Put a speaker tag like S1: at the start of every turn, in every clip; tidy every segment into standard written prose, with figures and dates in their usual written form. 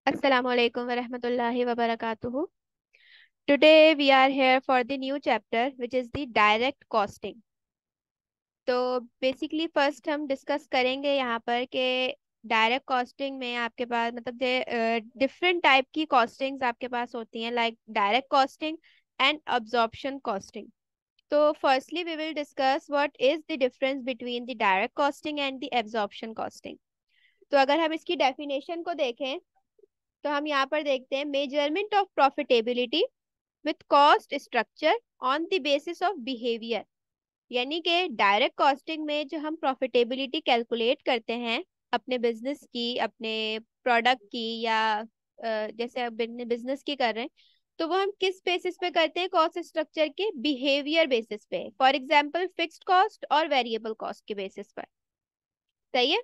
S1: Assalamu alaikum wa rahmatullahi wa barakatuhu. Today we are here for the new chapter which is the direct costing. तो basically first हम discuss करेंगे यहाँ पर कि direct costing में आपके पास मतलब डिफरेंट टाइप की कॉस्टिंग्स आपके पास होती हैं like direct costing and absorption costing. तो firstly we will discuss what is the difference between the direct costing and the absorption costing. तो अगर हम इसकी डेफिनेशन को देखें तो हम यहाँ पर देखते हैं measurement of profitability with cost structure on the basis of behaviour. यानी कि डायरेक्ट कॉस्टिंग में जो हम प्रॉफिटेबिलिटी कैलकुलेट करते हैं अपने बिजनेस की, अपने प्रोडक्ट की या जैसे अब बिजनेस की कर रहे हैं, तो वो हम किस बेसिस पे करते हैं? कॉस्ट स्ट्रक्चर के बिहेवियर बेसिस पे. फॉर एग्जांपल फिक्स्ड कॉस्ट और वेरिएबल कॉस्ट के बेसिस पर. सही है.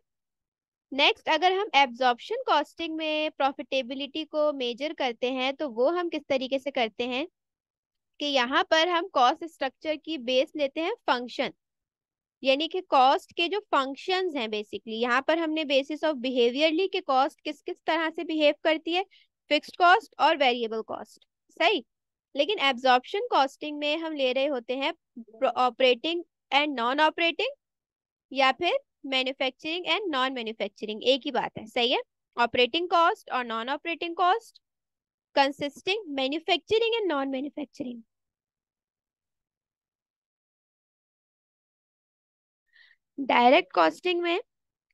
S1: नेक्स्ट, अगर हम एब्जॉर्प्शन कॉस्टिंग में प्रॉफिटेबिलिटी को मेजर करते हैं तो वो हम किस तरीके से करते हैं कि यहाँ पर हम कॉस्ट स्ट्रक्चर की बेस लेते हैं फंक्शन. यानी कि कॉस्ट के जो फंक्शंस हैं बेसिकली यहाँ पर हमने बेसिस ऑफ बिहेवियर ली कि कॉस्ट किस किस तरह से बिहेव करती है, फिक्स्ड कॉस्ट और वेरिएबल कॉस्ट. सही. लेकिन एब्जॉर्प्शन कॉस्टिंग में हम ले रहे होते हैं ऑपरेटिंग एंड नॉन ऑपरेटिंग या फिर मैन्युफैक्चरिंग एंड नॉन मैन्युफैक्चरिंग, एक ही बात है. सही है. ऑपरेटिंग कॉस्ट और non operating cost consisting manufacturing and non manufacturing. Direct costing में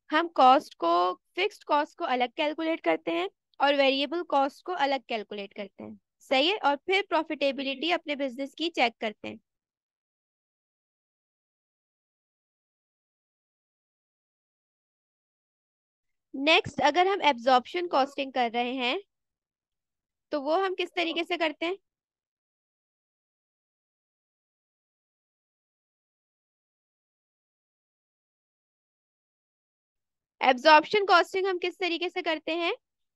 S1: हम कॉस्ट को, फिक्स्ड कॉस्ट को अलग कैलकुलेट करते हैं और वेरिएबल कॉस्ट को अलग कैलकुलेट करते हैं. सही है. और फिर प्रॉफिटेबिलिटी अपने बिजनेस की चेक करते हैं. नेक्स्ट, अगर हम एब्जॉर्प्शन कॉस्टिंग कर रहे हैं तो वो हम किस तरीके से करते हैं? एब्जॉर्प्शन कॉस्टिंग हम किस तरीके से करते हैं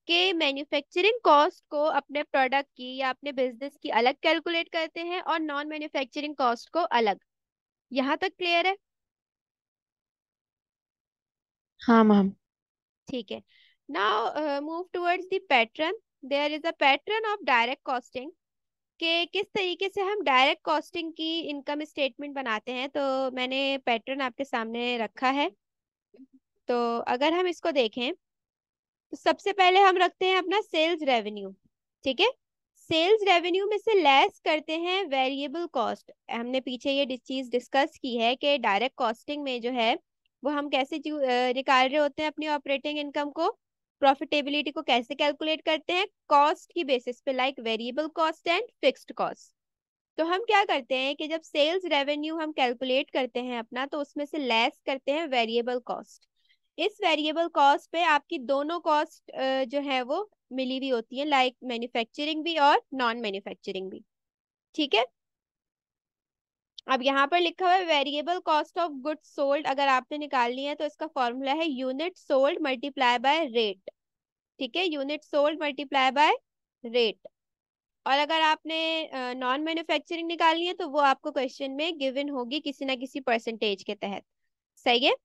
S1: कि मैन्युफैक्चरिंग कॉस्ट को अपने प्रोडक्ट की या अपने बिजनेस की अलग कैलकुलेट करते हैं और नॉन मैन्युफैक्चरिंग कॉस्ट को अलग. यहाँ तक क्लियर है?
S2: हाँ मैम।
S1: ठीक है. Now move towards the pattern. There is a pattern of direct costing कि किस तरीके से हम डायरेक्ट कॉस्टिंग की इनकम स्टेटमेंट बनाते हैं. तो मैंने पैटर्न आपके सामने रखा है. तो अगर हम इसको देखें तो सबसे पहले हम रखते हैं अपना सेल्स रेवेन्यू. ठीक है. सेल्स रेवेन्यू में से लेस करते हैं वेरिएबल कॉस्ट. हमने पीछे ये चीज डिस्कस की है कि डायरेक्ट कॉस्टिंग में जो है वो हम कैसे निकाल रहे होते हैं अपनी ऑपरेटिंग इनकम को, प्रॉफिटेबिलिटी को कैसे कैलकुलेट करते हैं कॉस्ट की बेसिस पे, like variable cost and fixed cost. तो हम क्या करते हैं कि जब सेल्स रेवेन्यू हम कैलकुलेट करते हैं अपना तो उसमें से लेस करते हैं वेरिएबल कॉस्ट. इस वेरिएबल कॉस्ट पे आपकी दोनों कॉस्ट जो है वो मिली हुई होती है, लाइक मैन्युफैक्चरिंग भी और नॉन मैन्युफैक्चरिंग भी. ठीक है. अब यहाँ पर लिखा हुआ है variable cost of goods sold. अगर आपने निकालनी है तो इसका फॉर्मूला है unit sold multiply by rate. ठीक है. Unit sold multiply by rate. और अगर आपने नॉन मैन्युफैक्चरिंग निकालनी है तो वो आपको क्वेश्चन में गिवन होगी किसी ना किसी परसेंटेज के तहत. सही है.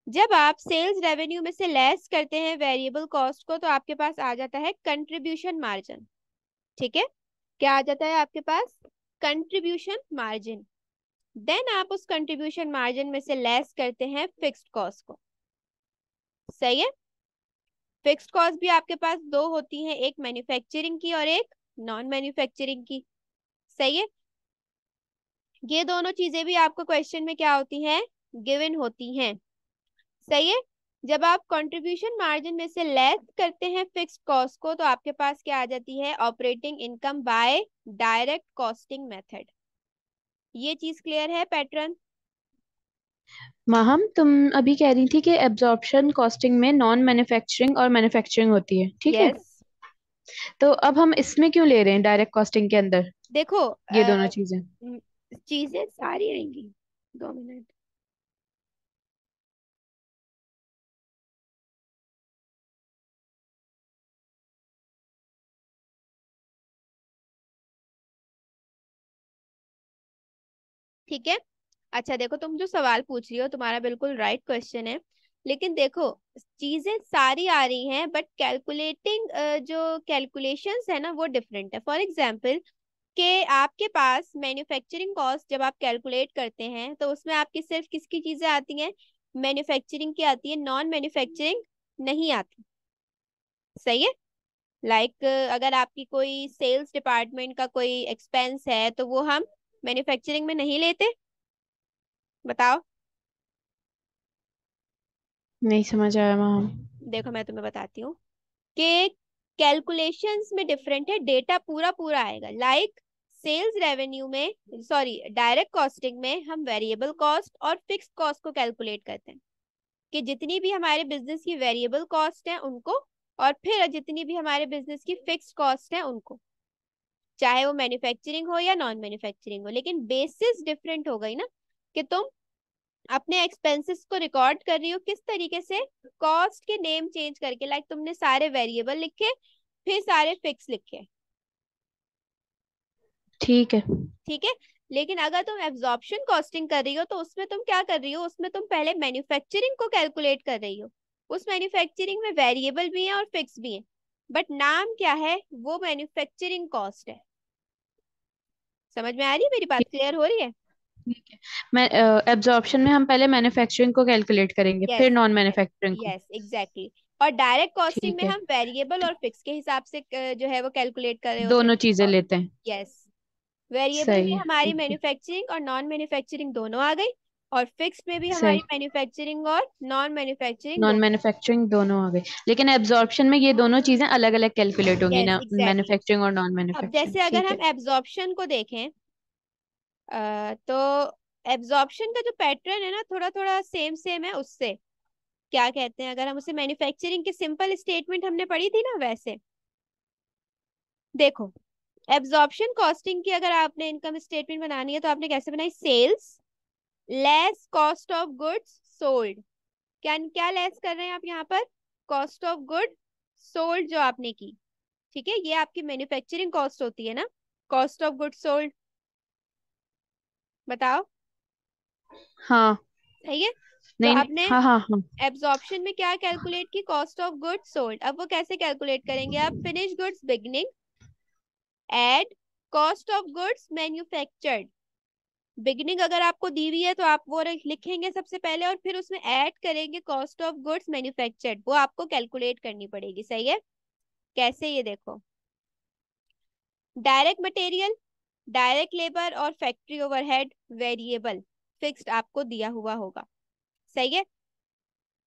S1: जब आप सेल्स रेवेन्यू में से लेस करते हैं वेरिएबल कॉस्ट को तो आपके पास आ जाता है कंट्रीब्यूशन मार्जिन. ठीक है. क्या आ जाता है आपके पास? Contribution margin. देन आप उस कंट्रीब्यूशन मार्जिन में से लेस करते हैं फिक्स्ड कॉस्ट को. सही है. फिक्स्ड कॉस्ट भी आपके पास दो होती हैं, एक मैन्युफैक्चरिंग की और एक नॉन मैन्युफैक्चरिंग की. सही है. ये दोनों चीजें भी आपको क्वेश्चन में क्या होती हैं? गिवन होती हैं. सही है. जब आप कंट्रीब्यूशन मार्जिन में से लेस करते हैं फिक्स्ड कॉस्ट को तो आपके पास क्या आ जाती है? Operating income by direct costing method. ये चीज क्लियर है? पैटर्न.
S2: माहम, तुम अभी कह रही थी कि एब्जॉर्प्शन कॉस्टिंग में नॉन मैन्युफैक्चरिंग और मैन्युफैक्चरिंग होती है, ठीक है।
S1: यस.
S2: तो अब हम इसमें क्यों ले रहे हैं डायरेक्ट कॉस्टिंग के अंदर
S1: देखो
S2: ये दोनों चीजें?
S1: चीजें सारी आएंगी. 2 मिनट. ठीक है. अच्छा देखो, तुम जो सवाल पूछ रही हो तुम्हारा बिल्कुल राइट क्वेश्चन है. लेकिन देखो चीजें सारी आ रही हैं, बट कैलकुलेटिंग जो कैलकुलेशंस है ना वो डिफरेंट है। फॉर एग्जांपल कि आपके पास मैन्युफैक्चरिंग कॉस्ट जब आप कैलकुलेट करते हैं तो उसमें आपकी सिर्फ किसकी चीजें आती हैं, मैन्युफैक्चरिंग की आती है, नॉन मैन्युफैक्चरिंग नहीं आती। सही है। लाइक अगर आपकी कोई सेल्स डिपार्टमेंट का कोई एक्सपेंस है तो वो हम मैन्युफैक्चरिंग में नहीं लेते। बताओ।
S2: नहीं समझ आया मैम।
S1: देखो मैं तुम्हें बताती हूँ कि कैलकुलेशंस में डिफरेंट है, डेटा पूरा पूरा आएगा। लाइक सेल्स रेवेन्यू में, सॉरी डायरेक्ट कॉस्टिंग में हम वेरिएबल कॉस्ट और फिक्स्ड कॉस्ट को कैलकुलेट करते हैं कि जितनी भी हमारे बिजनेस की वेरिएबल कॉस्ट है उनको, और फिर जितनी भी हमारे बिजनेस की फिक्स्ड कॉस्ट है उनको, चाहे वो मैन्युफैक्चरिंग हो या नॉन मैन्युफैक्चरिंग हो। लेकिन बेसिस डिफरेंट हो गई ना, कि तुम अपने एक्सपेंसेस को रिकॉर्ड कर रही हो किस तरीके से, कॉस्ट के नेम चेंज करके। लाइक तुमने सारे वेरिएबल लिखे फिर सारे फिक्स लिखे।
S2: ठीक है।
S1: ठीक है। लेकिन अगर तुम एब्जॉर्प्शन कॉस्टिंग कर रही हो तो उसमें तुम क्या कर रही हो, उसमें तुम पहले मैन्युफैक्चरिंग को कैलकुलेट कर रही हो। उस मैन्युफैक्चरिंग में वेरिएबल भी है और फिक्स भी है, बट नाम क्या है, वो मैन्युफैक्चरिंग कॉस्ट है। समझ में आ रही है मेरी बात, क्लियर हो रही है?
S2: ठीक है। मैं एब्जॉर्प्शन में हम पहले मैन्युफैक्चरिंग को कैलकुलेट करेंगे
S1: यस,
S2: फिर नॉन मैन्युफैक्चरिंग को।
S1: Yes exactly. और डायरेक्ट कॉस्टिंग
S2: ठीक
S1: में
S2: है।
S1: हम वेरिएबल और फिक्स के हिसाब से जो है वो कैलकुलेट कर रहे होते
S2: दोनों चीजें
S1: हैं।
S2: लेते हैं।
S1: यस। वेरिएबल में
S2: सही है।
S1: हमारी
S2: ठीक है।
S1: मैन्युफैक्चरिंग और नॉन मैन्युफैक्चरिंग दोनों आ गई, और फिक्स में भी हमारी
S2: सही।
S1: मैन्युफैक्चरिंग और नॉन मैन्युफैक्चरिंग
S2: नॉन
S1: दोनों।
S2: मैन्युफैक्चरिंग दोनों आ गई, लेकिन एब्जॉर्प्शन में ये दोनों चीजें अलग अलग कैलकुलेट होंगी
S1: यस
S2: ना,
S1: एग्जैक्टली।
S2: मैन्युफैक्चरिंग और नॉन
S1: अब
S2: मैन्युफैक्चरिंग।
S1: जैसे अगर
S2: ठीक
S1: हम
S2: है।
S1: एब्जॉर्प्शन को देखें, तो एब्जॉर्प्शन का जो पैटर्न है ना थोड़ा थोड़ा सेम सेम है उससे। क्या कहते हैं, अगर हम उसे मैन्युफैक्चरिंग की सिंपल स्टेटमेंट हमने पढ़ी थी ना वैसे। देखो एब्जॉर्प्शन कॉस्टिंग की अगर आपने इनकम स्टेटमेंट बनानी है तो आपने कैसे बनाई, sales less cost of goods sold. क्या क्या लेस कर रहे हैं आप यहाँ पर, कॉस्ट ऑफ गुड सोल्ड जो आपने की। ठीक है, ये आपकी मैन्युफैक्चरिंग कॉस्ट होती है ना, कॉस्ट ऑफ गुड सोल्ड। बताओ।
S2: हाँ।
S1: सही है। तो
S2: नहीं नहीं,
S1: आपने
S2: हाँ हाँ हाँ।
S1: एब्जॉर्प्शन में क्या कैलकुलेट की, कॉस्ट ऑफ गुड्स सोल्ड। अब वो कैसे कैलकुलेट करेंगे आप, finish goods beginning add cost of goods manufactured. Beginning अगर आपको दी हुई है तो आप वो लिखेंगे सबसे पहले, और फिर उसमें ऐड करेंगे कॉस्ट ऑफ गुड्स मैन्युफैक्चर्ड, वो आपको कैलकुलेट करनी पड़ेगी। सही है। कैसे, ये देखो, डायरेक्ट मटेरियल, डायरेक्ट लेबर और फैक्ट्री ओवरहेड वेरिएबल, फिक्स्ड आपको दिया हुआ होगा। सही है।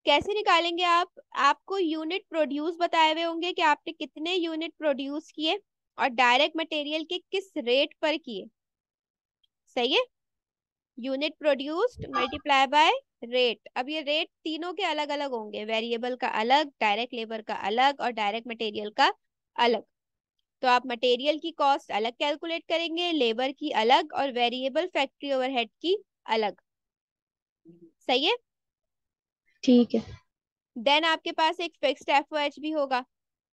S1: कैसे निकालेंगे आप, आपको यूनिट प्रोड्यूस बताए हुए होंगे कि आपने कितने यूनिट प्रोड्यूस किए और डायरेक्ट मटेरियल के किस रेट पर किए। सही है। Unit produced multiply by rate. अब ये रेट तीनों के अलग अलग होंगे, वेरिएबल का अलग, डायरेक्ट लेबर का अलग और डायरेक्ट मटेरियल का अलग। तो आप मटेरियल की कॉस्ट अलग कैलकुलेट करेंगे, लेबर की अलग, और वेरिएबल फैक्ट्री ओवरहेड की अलग। सही है।
S2: ठीक है।
S1: देन आपके पास एक फिक्स्ड एफओएच भी होगा,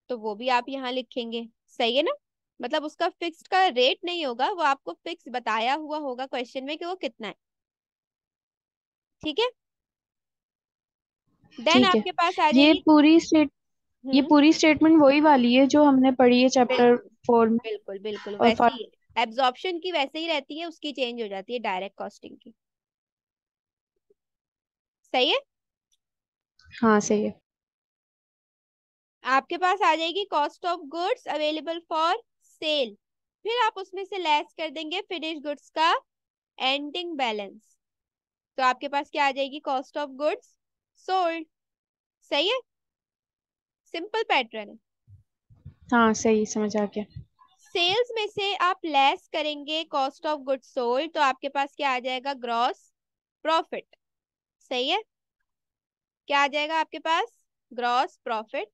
S1: तो वो भी आप यहाँ लिखेंगे। सही है ना, मतलब उसका फिक्स्ड का रेट नहीं होगा, वो आपको फिक्स बताया हुआ होगा क्वेश्चन में कि वो कितना है। ठीक है। देन
S2: ठीक है।
S1: आपके पास आ
S2: ये
S1: जाएगी।
S2: पूरी स्टेट ये
S1: हम्म।
S2: पूरी स्टेटमेंट वही वाली है जो हमने पढ़ी है चैप्टर
S1: बिल्कुल
S2: 4 में।
S1: बिल्कुल बिल्कुल
S2: और
S1: वैसी ही है, एब्जॉर्प्शन की वैसे ही रहती है, उसकी चेंज हो जाती है डायरेक्ट कॉस्टिंग की। सही है।
S2: हाँ सही है।
S1: आपके पास आ जाएगी cost of goods available for cell, फिर आप उसमें से लेस कर देंगे फिनिश गुड्स का एंडिंग बैलेंस। तो आपके पास क्या आ जाएगी, कॉस्ट ऑफ गुड्स सोल्ड। सही है। सिंपल पैटर्न है।
S2: हाँ सही, समझ आ गया।
S1: सेल्स में से आप लेस करेंगे कॉस्ट ऑफ गुड्स सोल्ड, तो आपके पास क्या आ जाएगा, ग्रॉस प्रॉफिट। सही है। क्या आ जाएगा आपके पास, ग्रॉस प्रॉफिट।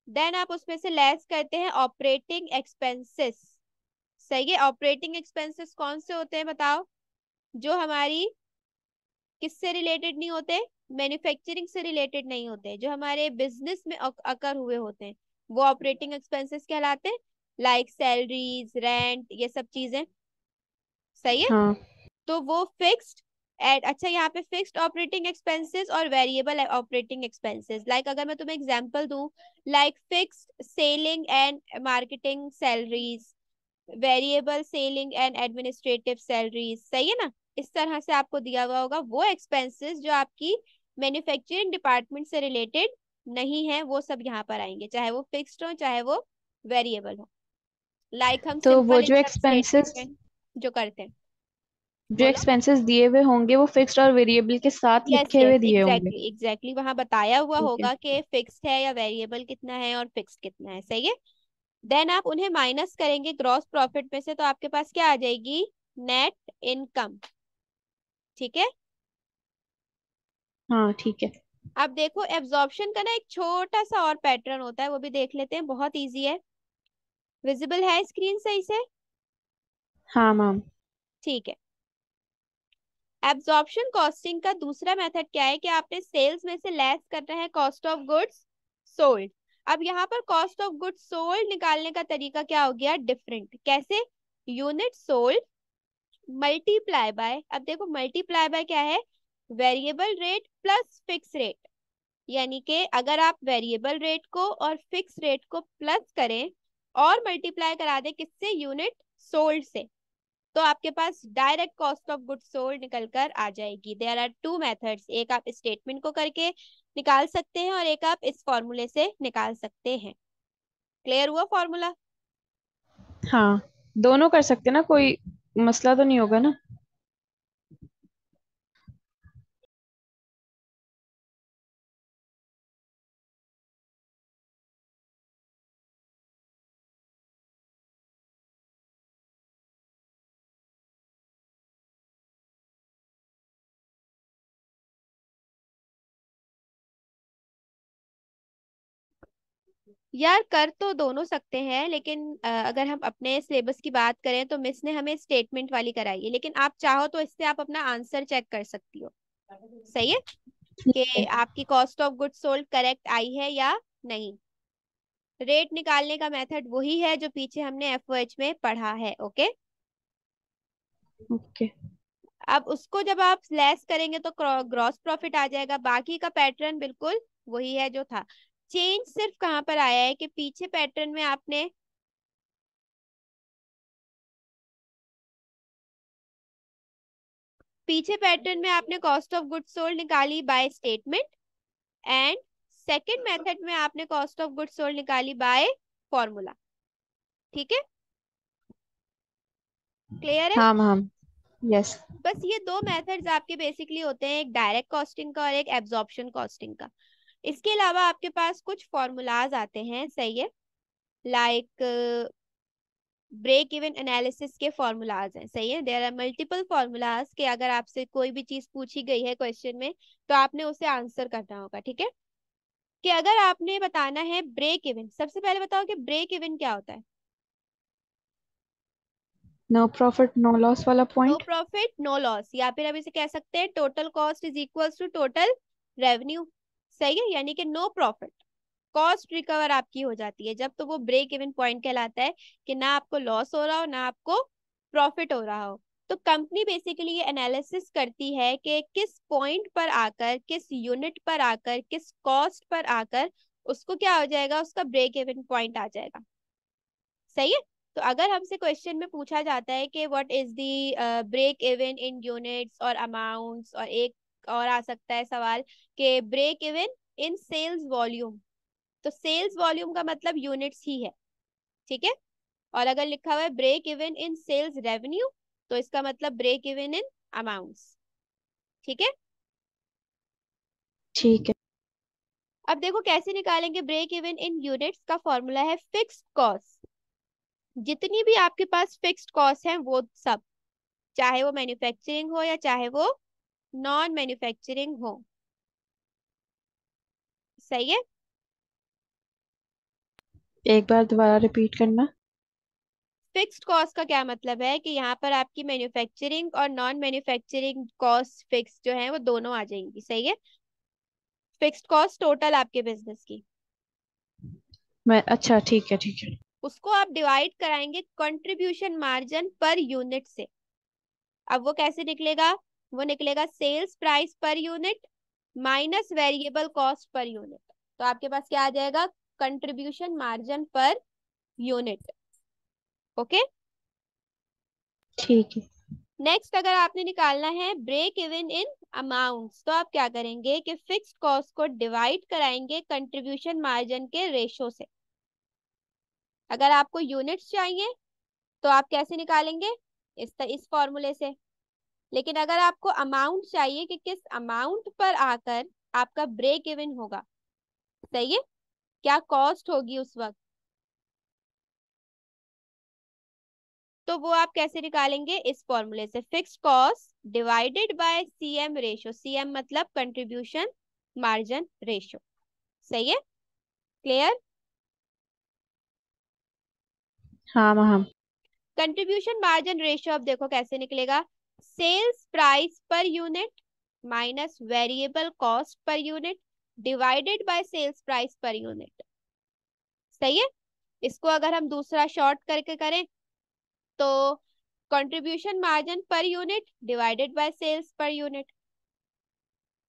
S1: देन आप उसमें से लेस करते हैं ऑपरेटिंग एक्सपेंसेस। सही है। ऑपरेटिंग एक्सपेंसेस कौन से होते हैं बताओ, जो हमारी किससे रिलेटेड नहीं होते, मैन्युफैक्चरिंग से रिलेटेड नहीं होते, जो हमारे बिजनेस में अकर हुए होते हैं, वो ऑपरेटिंग एक्सपेंसेस कहलाते हैं। लाइक सैलरीज, रेंट, ये सब चीजें। सही है।
S2: हाँ।
S1: तो वो फिक्स्ड अच्छा, यहाँ पे फिक्स्ड ऑपरेटिंग एक्सपेंसेस और वेरिएबल ऑपरेटिंग एक्सपेंसेस, लाइक अगर मैं तुम्हें एग्जांपल दूं, like fixed selling and marketing salaries, variable selling and administrative salaries, सही है ना। इस तरह से आपको दिया हुआ होगा वो एक्सपेंसेस जो आपकी मैन्युफैक्चरिंग डिपार्टमेंट से रिलेटेड नहीं है, वो सब यहाँ पर आएंगे, चाहे वो फिक्स्ड हो चाहे वो वेरिएबल हो। लाइक हम
S2: तो वो
S1: सिंपल
S2: जो
S1: इनकम स्टेटमेंट
S2: एक्सपेंसेस
S1: में जो करते हैं।
S2: जो
S1: बोलो।
S2: एक्सपेंसेस दिए हुए होंगे वो फिक्स्ड और वेरिएबल के साथ
S1: यस
S2: लिखे
S1: यस,
S2: हुए दिए होंगे।
S1: एग्जैक्टली एग्जैक्टली, वहां बताया हुआ
S2: ठीक है।
S1: होगा कि फिक्स्ड है या वेरिएबल कितना है और फिक्स्ड कितना है, सही है। देन आप उन्हें माइनस करेंगे ग्रॉस प्रॉफिट में से, तो आपके पास क्या आ जाएगी, नेट इनकम। ठीक है।
S2: हाँ ठीक है।
S1: अब देखो एब्जॉर्प्शन का ना एक छोटा सा और पैटर्न होता है, वो भी देख लेते हैं, बहुत इजी है। विजिबल है स्क्रीन सही से?
S2: हाँ मैम।
S1: ठीक है। एब्जॉर्प्शन कॉस्टिंग का दूसरा मेथड क्या है कि आपने सेल्स में से लेस करना है कॉस्ट ऑफ गुड्स सोल्ड। अब यहाँ पर कॉस्ट ऑफ गुड्स सोल्ड निकालने का तरीका क्या हो गया, डिफरेंट। कैसे, यूनिट सोल्ड मल्टीप्लाई बाय, अब देखो मल्टीप्लाई बाय क्या है, variable rate plus fix rate. यानी कि अगर आप वेरिएबल रेट को और फिक्स रेट को प्लस करें और मल्टीप्लाई करा दें किससे, यूनिट सोल्ड से, तो आपके पास direct cost of goods sold निकल कर आ जाएगी। देयर आर टू मेथड्स, एक आप स्टेटमेंट को करके निकाल सकते हैं और एक आप इस फॉर्मूले से निकाल सकते हैं। क्लियर हुआ फॉर्मूला?
S2: हाँ, दोनों कर सकते ना, कोई मसला तो नहीं होगा ना।
S1: यार कर तो दोनों सकते हैं, लेकिन अगर हम अपने सिलेबस की बात करें तो मिस ने हमें स्टेटमेंट वाली कराई है, लेकिन आप चाहो तो इससे आप अपना आंसर चेक कर सकती हो। सही है
S2: ठीक
S1: कि
S2: है।
S1: आपकी cost of goods sold correct I है या नहीं। रेट निकालने का मेथड वही है जो पीछे हमने एफओएच में पढ़ा है, ओके।
S2: ओके।
S1: अब उसको जब आप लेस करेंगे तो ग्रॉस प्रॉफिट आ जाएगा, बाकी का पैटर्न बिल्कुल वही है जो था। चेंज सिर्फ कहाँ पर आया है कि पीछे पैटर्न में आपने कॉस्ट ऑफ गुड्स सोल्ड निकाली by statement, and second method में आपने कॉस्ट ऑफ गुड्स सोल्ड निकाली बाय फॉर्मूला। ठीक है, क्लियर है?
S2: हाँ मैम। यस।
S1: बस ये दो मेथड्स आपके बेसिकली होते हैं, एक डायरेक्ट कॉस्टिंग का और एक एब्जॉर्प्शन कॉस्टिंग का। इसके अलावा आपके पास कुछ फॉर्मूलाज आते हैं, सही है, लाइक ब्रेक इवन एनालिसिस के फॉर्मूलाज हैं, सही है। देयर आर मल्टीपल फॉर्मूलाज के अगर आपसे कोई भी चीज पूछी गई है क्वेश्चन में तो आपने उसे आंसर करना होगा। ठीक है, कि अगर आपने बताना है ब्रेक इवन, सबसे पहले बताओ कि ब्रेक इवन क्या होता है।
S2: नो प्रॉफिट नो लॉस वाला
S1: no
S2: point.
S1: Profit no loss, या फिर अब इसे कह सकते हैं total cost is equals to total revenue. सही है, यानी कि नो प्रॉफिट, कॉस्ट रिकवर आपकी हो जाती है जब, तो वो ब्रेक इवन पॉइंट कहलाता है कि ना आपको लॉस हो रहा हो ना आपको प्रॉफिट हो रहा हो। तो कंपनी बेसिकली ये एनालिसिस करती है कि किस पॉइंट पर आकर, किस यूनिट पर आकर, किस कॉस्ट पर आकर उसको क्या हो जाएगा, उसका ब्रेक इवन पॉइंट आ जाएगा। सही है। तो अगर हमसे क्वेश्चन में पूछा जाता है कि what is the break even in units और अमाउंट्स, और एक और आ सकता है सवाल कि break even in sales volume, तो सेल्स वॉल्यूम का मतलब यूनिट्स ही है। ठीक है, और अगर लिखा हुआ है break even in sales revenue तो इसका मतलब ब्रेक इवन इन अमाउंट्स। ठीक है।
S2: ठीक है।
S1: अब देखो कैसे निकालेंगे ब्रेक इवन इन यूनिट्स का फॉर्मूला है फिक्स्ड कॉस्ट। जितनी भी आपके पास फिक्स्ड कॉस्ट है वो सब, चाहे वो मैन्युफैक्चरिंग हो या चाहे वो नॉन मैन्युफैक्चरिंग हो। सही है।
S2: एक बार दोबारा रिपीट करना।
S1: फिक्स्ड कॉस्ट का क्या मतलब है कि यहाँ पर आपकी मैन्युफैक्चरिंग और नॉन मैन्युफैक्चरिंग कॉस्ट फिक्स जो है वो दोनों आ जाएंगी। सही है, फिक्स्ड कॉस्ट टोटल आपके बिजनेस की,
S2: मैं अच्छा ठीक है ठीक है।
S1: उसको आप डिवाइड कराएंगे कंट्रीब्यूशन मार्जिन पर यूनिट से। अब वो कैसे निकलेगा, वो निकलेगा sales price per unit minus variable cost per unit. तो आपके पास क्या आ जाएगा, contribution margin per unit. Okay.
S2: ठीक है।
S1: नेक्स्ट अगर आपने निकालना है ब्रेक इवन इन अमाउंट्स, तो आप क्या करेंगे कि फिक्स्ड कॉस्ट को डिवाइड कराएंगे कंट्रीब्यूशन मार्जिन के रेशो से। अगर आपको यूनिट्स चाहिए तो आप कैसे निकालेंगे, इस फॉर्मूले से। लेकिन अगर आपको अमाउंट चाहिए कि किस अमाउंट पर आकर आपका ब्रेक इवन होगा, सही है, क्या कॉस्ट होगी उस वक्त, तो वो आप कैसे निकालेंगे, इस फॉर्मूले से। Fixed cost divided by CM ratio, CM मतलब कंट्रीब्यूशन मार्जिन रेशो। सही है, क्लियर।
S2: हाँ हाँ।
S1: कंट्रीब्यूशन मार्जिन रेशियो अब देखो कैसे निकलेगा, sales price per unit minus variable cost per unit divided by sales price per unit. सही है। इसको अगर हम दूसरा शॉर्ट करके करें तो contribution margin per unit divided by sales per unit.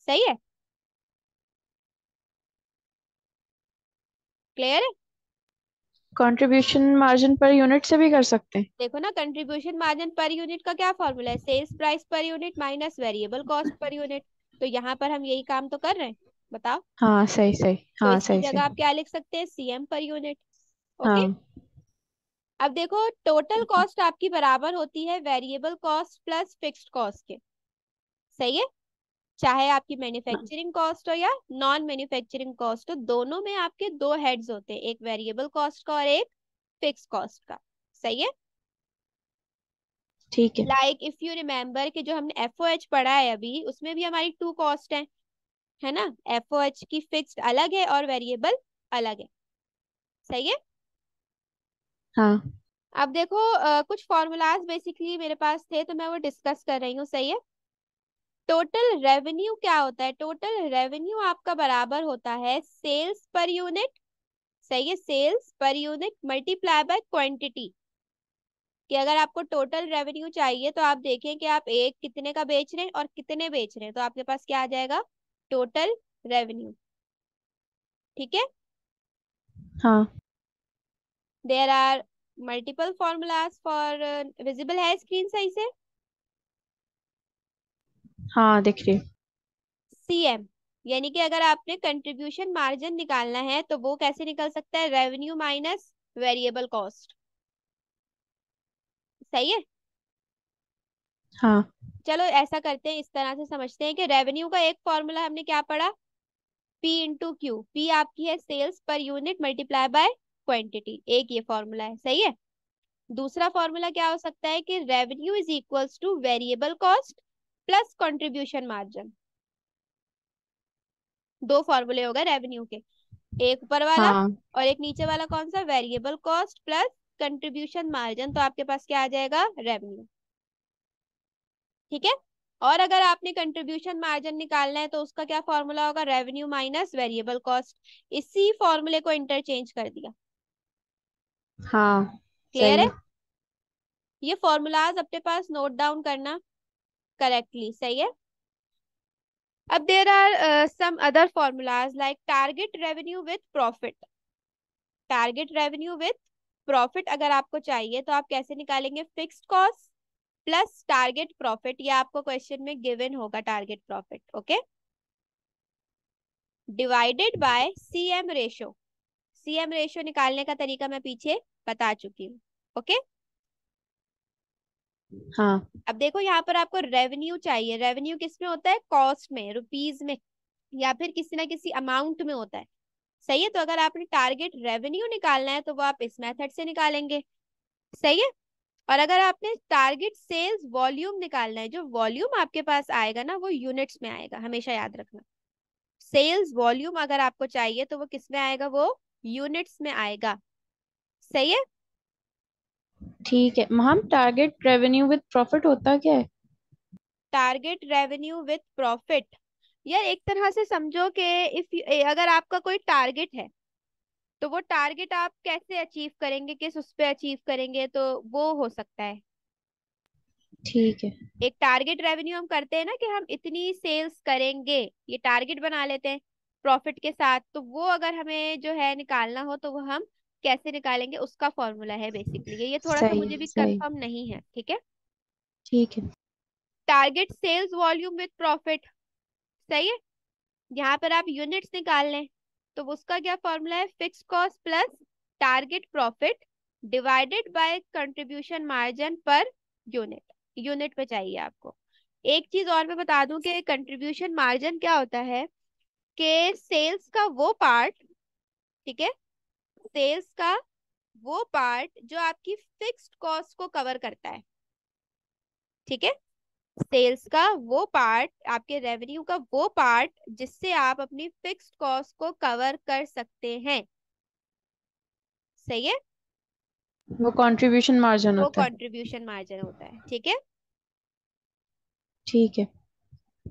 S1: सही है, क्लियर है।
S2: कंट्रीब्यूशन मार्जिन पर यूनिट से भी कर सकते हैं।
S1: देखो ना, कंट्रीब्यूशन मार्जिन पर यूनिट का क्या फॉर्मूला है, sales price per unit minus variable cost per unit. तो यहाँ पर हम यही काम तो कर रहे हैं, बताओ।
S2: हाँ सही सही,
S1: तो
S2: हाँ
S1: इसकी
S2: सही
S1: जगह
S2: सही।
S1: आप क्या लिख सकते हैं, सीएम पर यूनिट। ओके।
S2: हाँ।
S1: अब देखो टोटल कॉस्ट आपकी बराबर होती है variable cost plus fixed cost के। सही है, चाहे आपकी मैन्युफैक्चरिंग कॉस्ट हो या नॉन मैन्युफैक्चरिंग कॉस्ट हो, दोनों में आपके दो हेड्स होते हैं, एक वेरिएबल कॉस्ट का और एक फिक्स कॉस्ट का। सही है।
S2: ठीक है।
S1: लाइक इफ यू रिमेम्बर कि जो हमने एफओएच पढ़ा है अभी, उसमें भी हमारी टू कॉस्ट है ना। एफओएच की फिक्स्ड अलग है और वेरिएबल अलग है। सही है।
S2: हाँ
S1: अब देखो कुछ फॉर्मूलाज बेसिकली मेरे पास थे तो मैं वो डिस्कस कर रही हूँ। सही है। टोटल रेवेन्यू क्या होता है, टोटल रेवेन्यू आपका बराबर होता है सेल्स पर यूनिट। सही है, sales per unit multiply by quantity. कि अगर आपको टोटल रेवेन्यू चाहिए तो आप देखें कि आप एक कितने का बेच रहे हैं और कितने बेच रहे हैं, तो आपके पास क्या आ जाएगा, टोटल रेवेन्यू। ठीक है।
S2: हाँ।
S1: There are multiple formulas for, visible है स्क्रीन सही से।
S2: हाँ दिख रही है।
S1: सीएम, यानी कि अगर आपने कंट्रीब्यूशन मार्जिन निकालना है तो वो कैसे निकल सकता है, रेवेन्यू माइनस वेरिएबल कॉस्ट। सही है।
S2: हाँ
S1: चलो ऐसा करते हैं, इस तरह से समझते हैं कि रेवेन्यू का एक फॉर्मूला हमने क्या पढ़ा, P इंटू क्यू। P आपकी है sales per unit multiply by quantity, एक ये फॉर्मूला है। सही है। दूसरा फॉर्मूला क्या हो सकता है कि revenue is equals two variable cost plus contribution margin. दो फॉर्मूले हो गए रेवेन्यू के, एक ऊपर वाला
S2: हाँ।
S1: और एक नीचे वाला, कौन सा, variable cost plus contribution margin. तो आपके पास क्या आ जाएगा, रेवेन्यू। ठीक है। और अगर आपने कंट्रीब्यूशन मार्जिन निकालना है तो उसका क्या फॉर्मूला होगा, रेवेन्यू माइनस वेरिएबल कॉस्ट। इसी फॉर्मूले को इंटरचेंज कर दिया।
S2: हाँ
S1: क्लियर
S2: सही
S1: है।
S2: है।
S1: ये फॉर्मूलाज अपने पास नोट डाउन करना करेक्टली। सही है। अब there are some other formulas like target revenue with profit. Target revenue with profit अगर आपको चाहिए तो आप कैसे निकालेंगे, fixed cost plus target profit. ये आपको क्वेश्चन में गिवन होगा, target profit. Okay. Divided by CM ratio. CM ratio निकालने का तरीका मैं पीछे बता चुकी हूँ। ओके।
S2: हाँ
S1: अब देखो यहाँ पर आपको रेवेन्यू चाहिए, रेवेन्यू किस में होता है, कॉस्ट में, रुपीज में, या फिर किसी ना किसी अमाउंट में होता है। सही है। तो अगर आपने टारगेट रेवेन्यू निकालना है तो वो आप इस मेथड से निकालेंगे। सही है। और अगर आपने टारगेट सेल्स वॉल्यूम निकालना है, जो वॉल्यूम आपके पास आएगा ना वो यूनिट्स में आएगा, हमेशा याद रखना। सेल्स वॉल्यूम अगर आपको चाहिए तो वो किस में आएगा, वो यूनिट्स में आएगा। सही है।
S2: ठीक है। हम टारगेट रेवेन्यू विद प्रॉफिट होता क्या है?
S1: टारगेट रेवेन्यू विथ प्रॉफिट, यार एक तरह से समझो कि इफ अगर आपका कोई टारगेट है तो वो टारगेट आप कैसे अचीव करेंगे, किस उस पे अचीव करेंगे, तो वो हो सकता है।
S2: ठीक है।
S1: एक टारगेट रेवेन्यू हम करते हैं ना कि हम इतनी सेल्स करेंगे, ये टारगेट बना लेते हैं प्रॉफिट के साथ, तो वो अगर हमें जो है निकालना हो तो वो हम कैसे निकालेंगे, उसका फॉर्मूला है बेसिकली ये थोड़ा सा
S2: सही
S1: मुझे
S2: है,
S1: भी
S2: सही।
S1: कंफर्म नहीं है, ठीक है।
S2: ठीक है।
S1: Target sales volume with profit, सही है। यहाँ पर आप यूनिट्स निकाल लें, तो उसका क्या फॉर्मूला है, fix cost plus target profit divided by contribution margin per unit. Unit पे चाहिए आपको। एक चीज और मैं बता दूं कि कंट्रीब्यूशन मार्जिन क्या होता है, कि सेल्स का वो पार्ट, ठीक है, सेल्स का वो पार्ट जो आपकी फिक्स्ड कॉस्ट को कवर करता है, ठीक है। सेल्स का वो पार्ट, आपके रेवेन्यू का वो पार्ट जिससे आप अपनी फिक्स्ड कॉस्ट को कवर कर सकते हैं, सही है।
S2: वो कंट्रीब्यूशन मार्जिन
S1: वो
S2: होता है।
S1: कंट्रीब्यूशन मार्जिन होता है, ठीक है।
S2: ठीक है।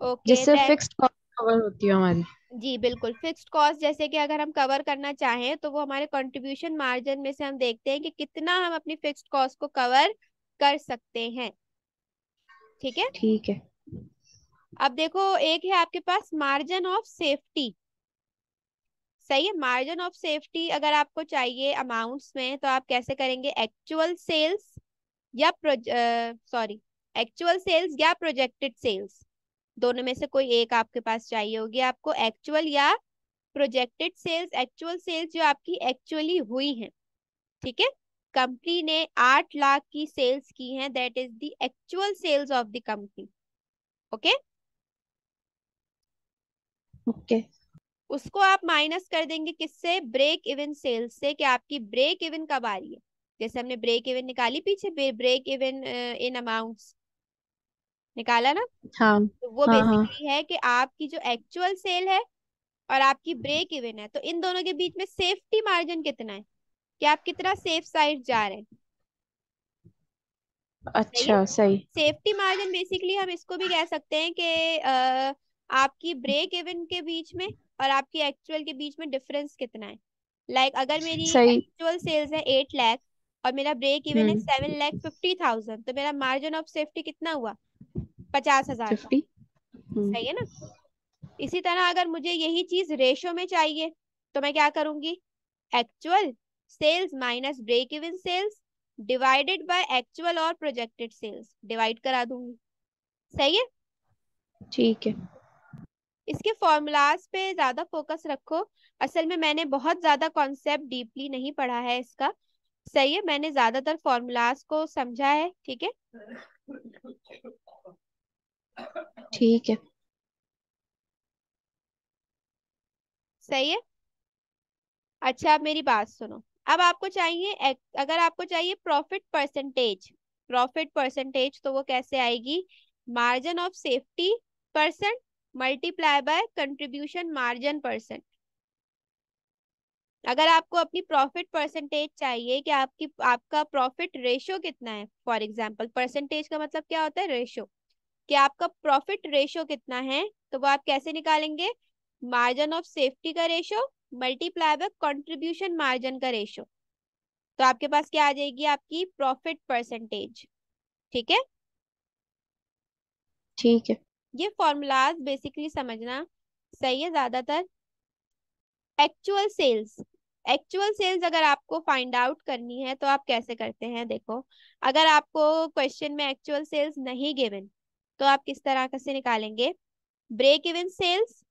S1: ओके
S2: जिससे
S1: देन,
S2: फिक्स्ड कॉस्ट कवर होती है हमारी।
S1: जी बिल्कुल, फिक्स्ड कॉस्ट जैसे कि अगर हम कवर करना चाहें तो वो हमारे कंट्रीब्यूशन मार्जिन में से हम देखते हैं कि कितना हम अपनी फिक्स्ड कॉस्ट को कवर कर सकते हैं, ठीक है।
S2: ठीक है।
S1: अब देखो, एक है आपके पास मार्जिन ऑफ सेफ्टी, सही है। मार्जिन ऑफ सेफ्टी अगर आपको चाहिए अमाउंट्स में तो आप कैसे करेंगे, एक्चुअल सेल्स या सॉरी, एक्चुअल सेल्स या प्रोजेक्टेड सेल्स, दोनों में से कोई एक आपके पास चाहिए होगी आपको, एक्चुअल या प्रोजेक्टेड सेल्स। एक्चुअल सेल्स जो आपकी एक्चुअली हुई हैं, ठीक है। कंपनी ने 8 लाख की सेल्स की हैं, that is the actual sales of the company, okay.
S2: Okay.
S1: उसको आप माइनस कर देंगे किससे, ब्रेक इवन सेल्स से, कि आपकी ब्रेक इवन कब आ रही है। जैसे हमने ब्रेक इवन निकाली पीछे, ब्रेक इवन इन अमाउंट्स निकाला ना,
S2: हाँ
S1: तो वो
S2: हाँ हाँ।
S1: बेसिकली है कि आपकी जो एक्चुअल सेल है और आपकी ब्रेक इवन है, तो इन दोनों के बीच में सेफ्टी मार्जिन कितना है, कि आप कितना सेफ साइड जा रहे हैं, सही है।
S2: अच्छा, सही।
S1: सेफ्टी मार्जिन बेसिकली हम इसको भी कह सकते हैं कि आपकी ब्रेक इवन के बीच में और आपकी एक्चुअल के बीच में डिफरेंस कितना है। लाइक अगर मेरी
S2: सही।
S1: एक्चुअल सेल्स है 8 लाख और मेरा ब्रेक इवन है
S2: हम्म।
S1: 7,50,000, तो मेरा मार्जिन ऑफ सेफ्टी कितना हुआ, 50,000 का,
S2: 50।
S1: सही है
S2: हम्म।
S1: ना। इसी तरह अगर मुझे यही चीज रेशो में चाहिए तो मैं क्या करूंगी, actual sales minus break even sales divided by actual और प्रोजेक्टेड सेल्स, डिवाइड करा दूंगी, सही है।
S2: ठीक है।
S1: इसके फॉर्मूलाज पे ज्यादा फोकस रखो। असल में मैंने बहुत ज्यादा कॉन्सेप्ट डीपली नहीं पढ़ा है इसका, सही है। मैंने ज्यादातर फॉर्मूलाज को समझा है, ठीक है।
S2: ठीक है।
S1: सही है। अच्छा अब मेरी बात सुनो। अब आपको चाहिए अगर आपको चाहिए प्रॉफिट परसेंटेज, प्रॉफिट परसेंटेज तो वो कैसे आएगी, margin of safety percent multiply by contribution margin percent. अगर आपको अपनी प्रॉफिट परसेंटेज चाहिए कि आपकी आपका प्रॉफिट रेशो कितना है, फॉर एग्जांपल परसेंटेज का मतलब क्या होता है, रेशो, कि आपका प्रॉफिट रेशो कितना है, तो वो आप कैसे निकालेंगे, मार्जिन ऑफ सेफ्टी का ratio multiply by contribution margin का रेशो। तो आपके पास क्या आ जाएगी, आपकी प्रॉफिट परसेंटेज, ठीक है।
S2: ठीक है।
S1: ये फॉर्मूलाज बेसिकली समझना, सही है ज्यादातर। एक्चुअल सेल्स, एक्चुअल सेल्स अगर आपको फाइंड आउट करनी है तो आप कैसे करते हैं, देखो, अगर आपको क्वेश्चन में एक्चुअल सेल्स नहीं गिवन तो आप किस तरह से निकालेंगे, break even sales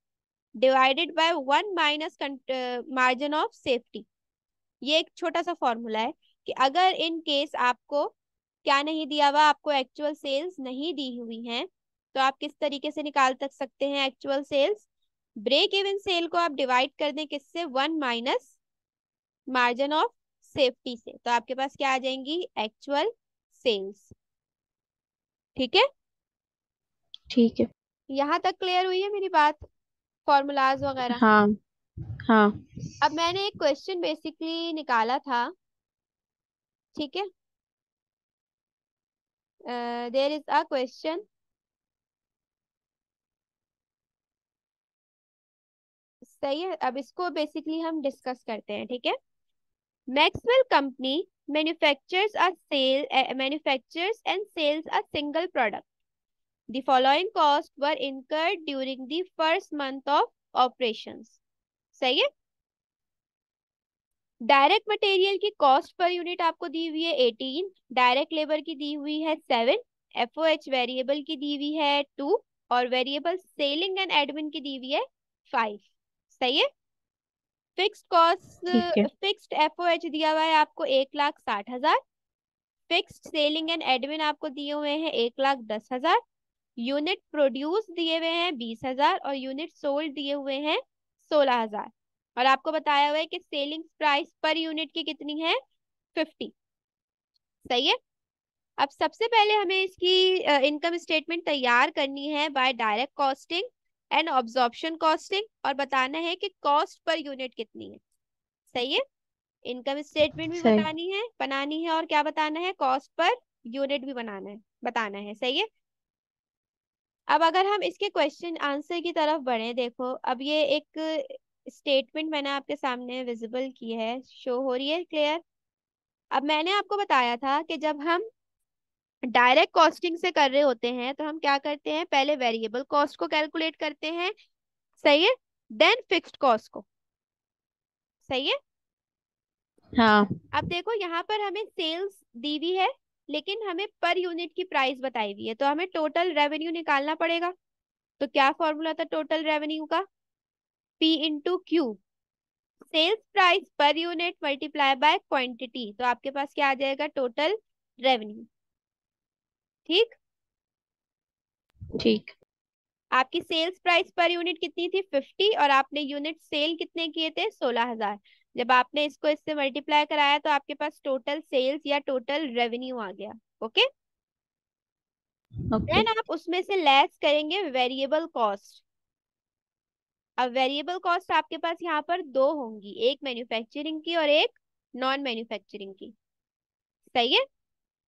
S1: divided by 1 minus margin of safety. ये एक छोटा सा फॉर्मूला है कि अगर इन केस आपको क्या नहीं दिया हुआ, आपको एक्चुअल सेल्स नहीं दी हुई हैं, तो आप किस तरीके से निकाल तक सकते हैं actual sales, break even sale को आप डिवाइड कर दें किससे, 1 माइनस मार्जिन ऑफ सेफ्टी से, तो आपके पास क्या आ जाएंगी, एक्चुअल सेल्स, ठीक है।
S2: ठीक है।
S1: यहाँ तक क्लियर हुई है मेरी बात, फॉर्मूलाज वगैरह।
S2: हाँ हाँ।
S1: अब मैंने एक क्वेश्चन बेसिकली निकाला था, ठीक है। देयर इज अ क्वेश्चन, सही है। अब इसको बेसिकली हम डिस्कस करते हैं, ठीक है। Maxwell company manufactures and sells a single product. The following costs were incurred during the first month of operations. सही है। डायरेक्ट मटेरियल की कॉस्ट पर यूनिट आपको दी हुई है 18, डायरेक्ट लेबर की दी हुई है 7, एफओएच वेरिएबल की दी हुई है 2 और वेरिएबल सेलिंग एंड एडमिन की दी हुई है 5। सही है। फिक्स्ड कॉस्ट,
S2: ठीक है।
S1: फिक्स्ड एफओएच दिया हुआ है आपको 1,60,000, फिक्स्ड सेलिंग एंड एडमिन आपको दिए हुए हैं 1,10,000, यूनिट प्रोड्यूस दिए हुए हैं 20,000 और यूनिट सोल्ड दिए हुए हैं 16,000। और आपको बताया हुआ है कि सेलिंग प्राइस पर यूनिट की कितनी है, 50। सही है। अब सबसे पहले हमें इसकी इनकम स्टेटमेंट तैयार करनी है by direct costing and absorption costing और बताना है कि कॉस्ट पर यूनिट कितनी है। सही है। इनकम स्टेटमेंट भी
S2: सही।
S1: बनानी है और क्या बताना है, कॉस्ट पर यूनिट भी बताना है। सही है। अब अगर हम इसके क्वेश्चन आंसर की तरफ बढ़े, देखो अब ये एक स्टेटमेंट मैंने आपके सामने विजिबल की है, शो हो रही है क्लियर। अब मैंने आपको बताया था कि जब हम डायरेक्ट कॉस्टिंग से कर रहे होते हैं तो हम क्या करते हैं, पहले वेरिएबल कॉस्ट को कैलकुलेट करते हैं। सही है। देन फिक्स्ड कॉस्ट को। सही है।
S2: हाँ।
S1: अब देखो यहाँ पर हमें सेल्स दी हुई है लेकिन हमें पर यूनिट की प्राइस बताई हुई है, तो हमें टोटल रेवेन्यू निकालना पड़ेगा। तो क्या फॉर्मूला था टोटल रेवेन्यू का, P into Q, sales price per unit multiply by quantity, तो आपके पास क्या आ जाएगा, टोटल रेवेन्यू। ठीक।
S2: ठीक।
S1: आपकी सेल्स प्राइस पर यूनिट कितनी थी, 50, और आपने यूनिट सेल कितने किए थे, 16,000। जब आपने इसको इससे मल्टीप्लाई कराया तो आपके पास टोटल सेल्स या टोटल रेवेन्यू आ गया। ओके।
S2: ओके।
S1: देन आप उसमें से लेस करेंगे वेरिएबल कॉस्ट। अब वेरिएबल कॉस्ट आपके पास यहाँ पर दो होंगी, एक मैन्युफैक्चरिंग की और एक नॉन मैन्युफैक्चरिंग की। सही है।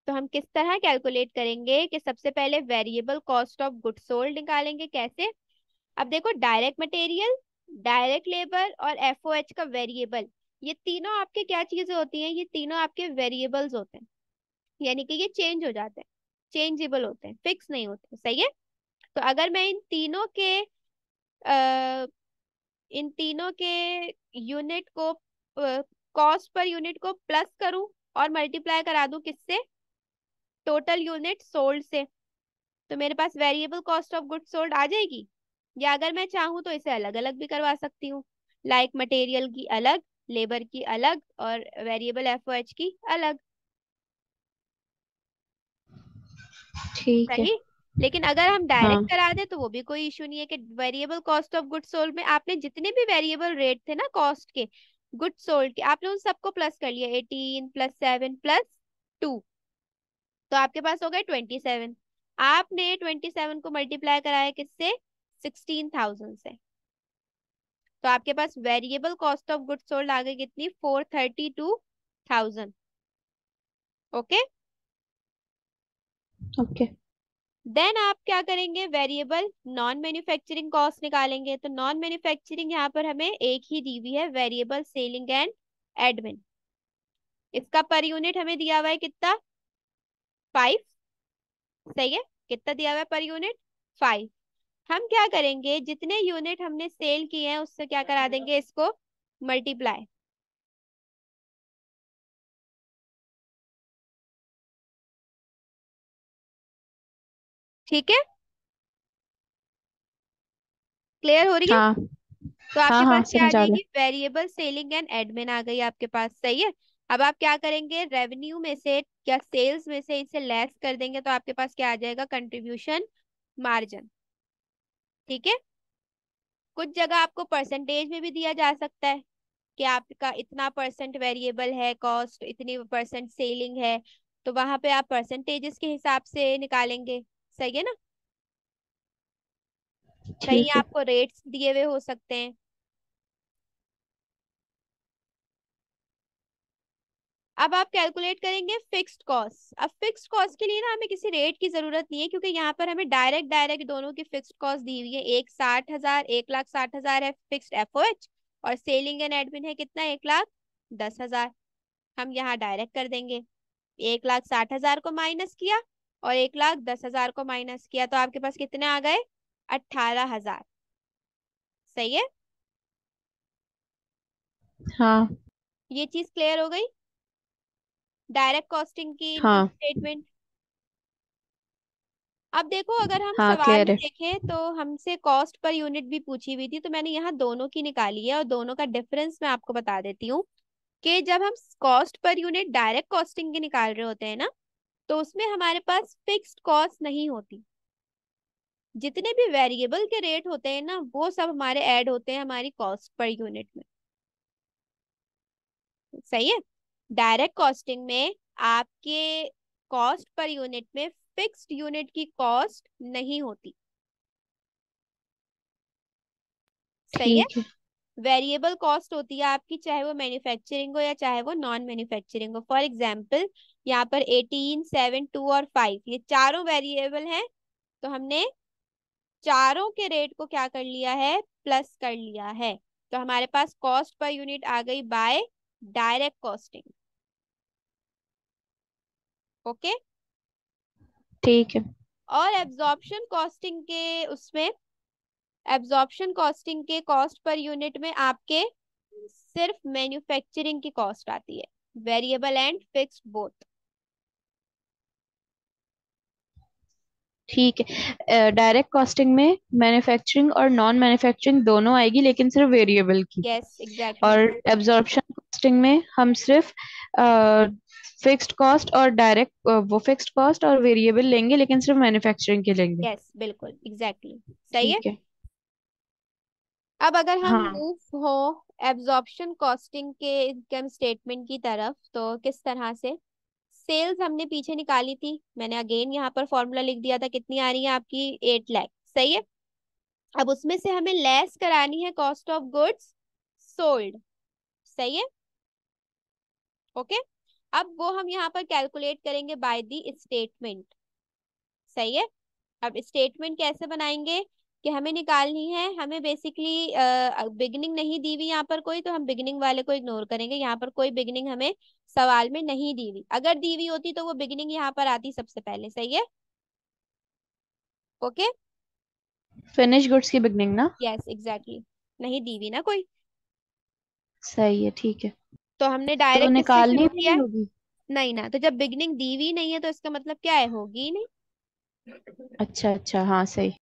S1: तो हम किस तरह कैलकुलेट करेंगे कि सबसे पहले variable cost of good sold निकालेंगे। कैसे, अब देखो डायरेक्ट मटेरियल, डायरेक्ट लेबर और एफओएच का वेरिएबल, ये तीनों आपके क्या चीजें होती हैं, ये तीनों आपके वेरिएबल्स होते हैं, यानी कि ये चेंज हो जाते हैं, चेंजेबल होते हैं, फिक्स नहीं होते। सही है। तो अगर मैं इन तीनों के यूनिट को, कॉस्ट पर यूनिट को प्लस करूं और मल्टीप्लाई करा दूं किससे, टोटल यूनिट सोल्ड से, तो मेरे पास variable cost of good sold आ जाएगी। या अगर मैं चाहूँ तो इसे अलग अलग भी करवा सकती हूँ, लाइक मटेरियल की अलग, लेबर की अलग और वेरिएबल एफओएच की अलग।
S2: ठीक है।
S1: सही। लेकिन अगर हम डायरेक्ट
S2: हाँ।
S1: करा दे तो वो भी कोई इशू नहीं है कि variable cost of good sold में आपने जितने भी वेरिएबल रेट थे ना कॉस्ट के, गुड सोल्ड के, आपने उन सबको प्लस कर लिया, 18 प्लस 7 प्लस 2, तो आपके पास हो गए 27। आपने 27 को मल्टीप्लाई कराया किससे, 16,000 से, तो आपके पास variable cost of good sold आ गई कितनी, 432,000। ओके।
S2: ओके।
S1: देन आप क्या करेंगे, वेरिएबल नॉन मैन्युफैक्चरिंग कॉस्ट निकालेंगे। तो नॉन मैन्युफैक्चरिंग यहाँ पर हमें एक ही दी हुई है, वेरिएबल सेलिंग एंड एडमिन। इसका पर यूनिट हमें दिया हुआ है कितना, 5। सही है। कितना दिया हुआ है पर यूनिट, 5। हम क्या करेंगे, जितने यूनिट हमने सेल किए हैं उससे क्या करा देंगे, इसको मल्टीप्लाई। ठीक है। क्लियर हो रही है।
S2: हाँ।
S1: तो
S2: हाँ
S1: आपके
S2: हाँ
S1: पास क्या आ
S2: समझ आ गया।
S1: जाएगी, वेरिएबल सेलिंग एंड एडमिन आ गई आपके पास। सही है। अब आप क्या करेंगे, रेवेन्यू में से या सेल्स में से इसे लेस कर देंगे तो आपके पास क्या आ जाएगा, कंट्रीब्यूशन मार्जिन। ठीक है। कुछ जगह आपको परसेंटेज में भी दिया जा सकता है कि आपका इतना परसेंट वेरिएबल है कॉस्ट, इतनी परसेंट सेलिंग है, तो वहां पे आप परसेंटेजेस के हिसाब से निकालेंगे। सही है ना। कहीं
S2: ठीक है।
S1: आपको रेट्स दिए हुए हो सकते हैं। अब आप कैलकुलेट करेंगे फिक्स्ड कॉस्ट। अब फिक्स्ड कॉस्ट के लिए ना हमें किसी रेट की जरूरत नहीं है, क्योंकि यहाँ पर हमें डायरेक्ट डायरेक्ट दोनों की फिक्स्ड कॉस्ट दी हुई है। 1,60,000 और फिक्स्ड एफओएच, और सेलिंग एंड एडमिन है कितना, 1,10,000। हम यहाँ डायरेक्ट कर देंगे। 1,60,000 को माइनस किया और 1,10,000 को माइनस किया, तो आपके पास कितने आ गए? 18,000। सही है।
S2: हाँ।
S1: ये चीज क्लियर हो गई, डायरेक्ट कॉस्टिंग की इनकम
S2: हाँ।
S1: स्टेटमेंट। अब देखो, अगर हम
S2: हाँ
S1: सवाल
S2: क्लियर
S1: में
S2: है।
S1: देखें तो हमसे कॉस्ट पर यूनिट भी पूछी हुई थी, तो मैंने यहाँ दोनों की निकाली है और दोनों का डिफरेंस मैं आपको बता देती हूँ। कि जब हम cost per unit direct costing की निकाल रहे होते हैं ना, तो उसमें हमारे पास फिक्स्ड कॉस्ट नहीं होती। जितने भी वेरिएबल के रेट होते हैं ना, वो सब हमारे ऐड होते हैं हमारी कॉस्ट पर यूनिट में। सही है। डायरेक्ट कॉस्टिंग में आपके कॉस्ट पर यूनिट में फिक्स्ड यूनिट की कॉस्ट नहीं होती। सही है।
S2: ठीक है।
S1: वेरिएबल कॉस्ट होती है आपकी, चाहे वो मैन्युफैक्चरिंग हो या चाहे वो नॉन मैन्युफैक्चरिंग हो। फॉर एग्जाम्पल, यहाँ पर 18, 7, 2 और 5 ये चारों वेरिएबल हैं। तो हमने चारों के रेट को क्या कर लिया है? प्लस कर लिया है। तो हमारे पास कॉस्ट पर यूनिट आ गई बाय डायरेक्ट कॉस्टिंग। ओके।
S2: ठीक है।
S1: और एब्जॉर्प्शन कॉस्टिंग के उसमें, एब्जॉर्प्शन कॉस्टिंग के कॉस्ट पर यूनिट में आपके सिर्फ मैन्युफैक्चरिंग की कॉस्ट आती है, वेरिएबल एंड फिक्स्ड बोथ।
S2: ठीक है। डायरेक्ट कॉस्टिंग में मैन्युफैक्चरिंग और नॉन मैन्युफैक्चरिंग दोनों आएगी, लेकिन सिर्फ वेरिएबल की।
S1: Yes exactly.
S2: और एब्जॉर्प्शन कॉस्टिंग में हम सिर्फ फिक्स्ड कॉस्ट और डायरेक्ट वो फिक्स्ड कॉस्ट और वेरिएबल लेंगे, लेकिन सिर्फ मैन्युफैक्चरिंग के लेंगे।
S1: यस बिल्कुल एग्जैक्टली। सही है।
S2: ठीक है।
S1: अब अगर हम
S2: हाँ।
S1: मूव हो एब्जॉर्प्शन कॉस्टिंग के इनकम स्टेटमेंट की तरफ, तो किस तरह से? सेल्स हमने पीछे निकाली थी, मैंने अगेन यहाँ पर फॉर्मूला लिख दिया था, कितनी आ रही है आपकी? 8 लाख। सही है। अब उसमें से हमें लेस करानी है कॉस्ट ऑफ गुड्स सोल्ड। सही है। ओके। अब वो हम यहाँ पर कैलकुलेट करेंगे बाय दी स्टेटमेंट। सही है। अब स्टेटमेंट कैसे बनाएंगे? कि हमें निकालनी है, हमें बेसिकली बिगिनिंग नहीं दी हुई यहाँ पर कोई, तो हम बिगिनिंग वाले को इग्नोर करेंगे। यहाँ पर कोई बिगिनिंग हमें सवाल में नहीं दी हुई, अगर दी हुई होती तो वो बिगिनिंग यहाँ पर आती सबसे पहले। सही है। ओके।
S2: फिनिश गुड्स की बिगनिंग ना।
S1: Yes exactly. नहीं दी हुई ना कोई,
S2: सही है। ठीक है।
S1: तो हमने
S2: तो
S1: डायरेक्ट किससे
S2: निकालनी
S1: शुरू
S2: भी
S1: किया
S2: नहीं
S1: है?
S2: होगी।
S1: नहीं ना, तो जब बिगिनिंग दी हुई नहीं है तो इसका मतलब क्या है? होगी ही नहीं।
S2: अच्छा अच्छा, हाँ सही।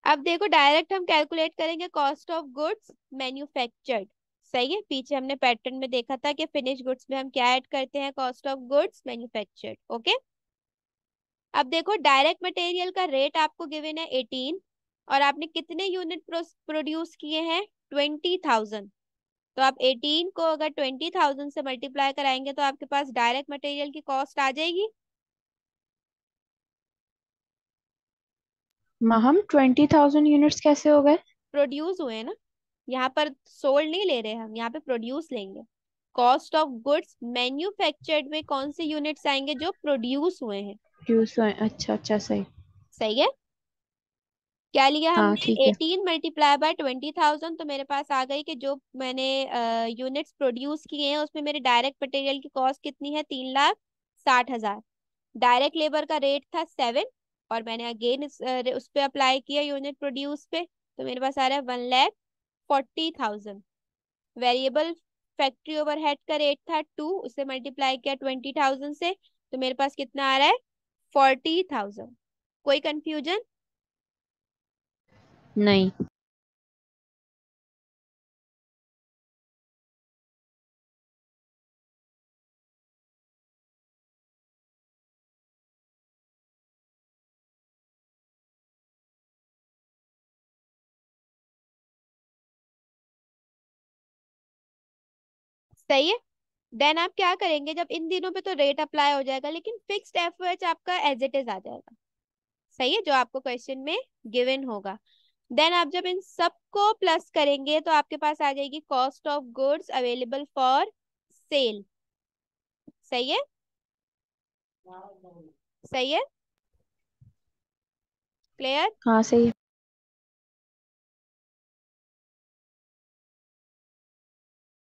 S1: अब देखो, डायरेक्ट हम कैलकुलेट करेंगे कॉस्ट ऑफ गुड्स मैन्युफैक्चर्ड। सही है। पीछे हमने पैटर्न में देखा था कि फिनिश गुड्स में हम क्या ऐड करते हैं? Cost of goods manufactured. Okay. अब देखो, डायरेक्ट मटेरियल का रेट आपको गिवन है 18, और आपने कितने यूनिट प्रोड्यूस किए हैं? 20,000। तो आप 18 को अगर 20,000 से मल्टीप्लाई कराएंगे तो आपके पास डायरेक्ट मटेरियल की कॉस्ट आ जाएगी।
S2: हम 20,000 यूनिट्स कैसे हो गए?
S1: प्रोड्यूस हुए हैं ना, यहाँ पर सोल्ड नहीं ले रहे हम, यहाँ पे प्रोड्यूस लेंगे। कॉस्ट ऑफ गुड्स मैन्युफैक्चर्ड में कौन से यूनिट्स आएंगे? जो प्रोड्यूस हुए हैं।
S2: यूज हुए, अच्छा अच्छा सही।
S1: सही है। क्या लिया
S2: हाँ
S1: हमने?
S2: ठीक है।
S1: 18 मल्टीप्लाई बाय 20,000, तो मेरे पास आ गई कि जो मैंने यूनिट्स प्रोड्यूस किए हैं उसमें मेरे डायरेक्ट मटेरियल की कॉस्ट कितनी है? 3,60,000। डायरेक्ट लेबर का रेट था 7, और मैंने अगेन उस पे अप्लाई किया यूनिट प्रोड्यूस पे, तो मेरे पास आ रहा है 1,40,000। वेरिएबल फैक्ट्री ओवरहेड का रेट था 2, उसे मल्टीप्लाई किया 20,000 से, तो मेरे पास कितना आ रहा है? 40,000। कोई कंफ्यूजन?
S2: नहीं।
S1: सही है। देन आप क्या करेंगे? जब इन दिनों पे तो रेट अप्लाई हो जाएगा, लेकिन फिक्स्ड एफओएच आपका एज इट इज आ जाएगा। सही है, जो आपको क्वेश्चन में गिवन होगा। देन आप जब इन सबको प्लस करेंगे तो आपके पास आ जाएगी cost of goods available for cell. सही है। सही है। क्लियर?
S2: हाँ सही है।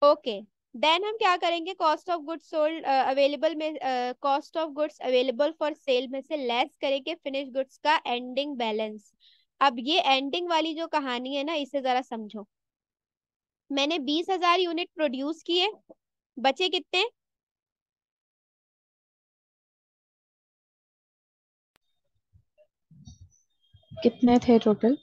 S1: ओके। देन हम क्या करेंगे, cost of goods sold available में, cost of goods available for sale में से लेस करेंगे फिनिश गुड्स का एंडिंग बैलेंस। अब ये एंडिंग वाली जो कहानी है ना, इसे जरा समझो। मैंने 20,000 यूनिट प्रोड्यूस किए, बचे कितने?
S2: कितने थे टोटल?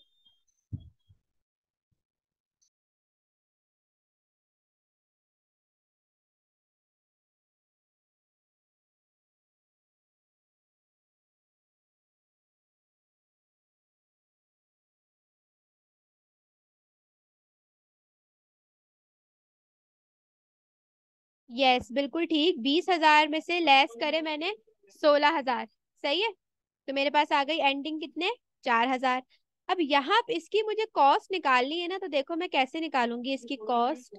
S1: यस, बिल्कुल ठीक। 20,000 में से लेस करे मैंने 16,000। सही है। तो मेरे पास आ गई एंडिंग कितने, 4,000। अब यहाँ पे इसकी मुझे कॉस्ट निकालनी है ना, तो देखो मैं कैसे निकालूंगी इसकी कॉस्ट।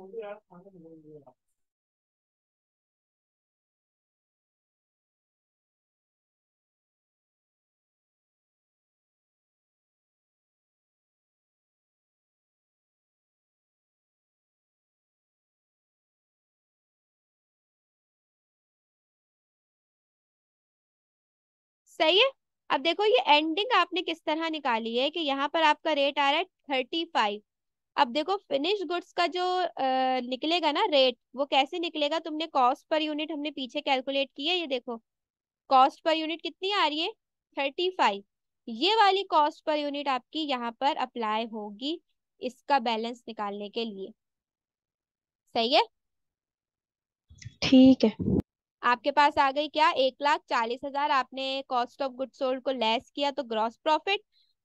S1: सही है। अब देखो ये एंडिंग आपने किस तरह निकाली है कि यहाँ पर आपका रेट आ रहा है 35। अब देखो फिनिश गुड्स का जो निकलेगा ना रेट, वो कैसे निकलेगा, तुमने कॉस्ट पर यूनिट हमने पीछे कैलकुलेट की है, ये देखो कॉस्ट पर यूनिट कितनी आ रही है, 35। ये वाली कॉस्ट पर यूनिट आपकी यहाँ पर अप्लाई होगी इसका बैलेंस निकालने के लिए। सही है।
S2: ठीक है।
S1: आपके पास आ गई क्या, 1,40,000 आपने कॉस्ट ऑफ गुड सोल्ड को लेस किया तो ग्रॉस प्रॉफिट।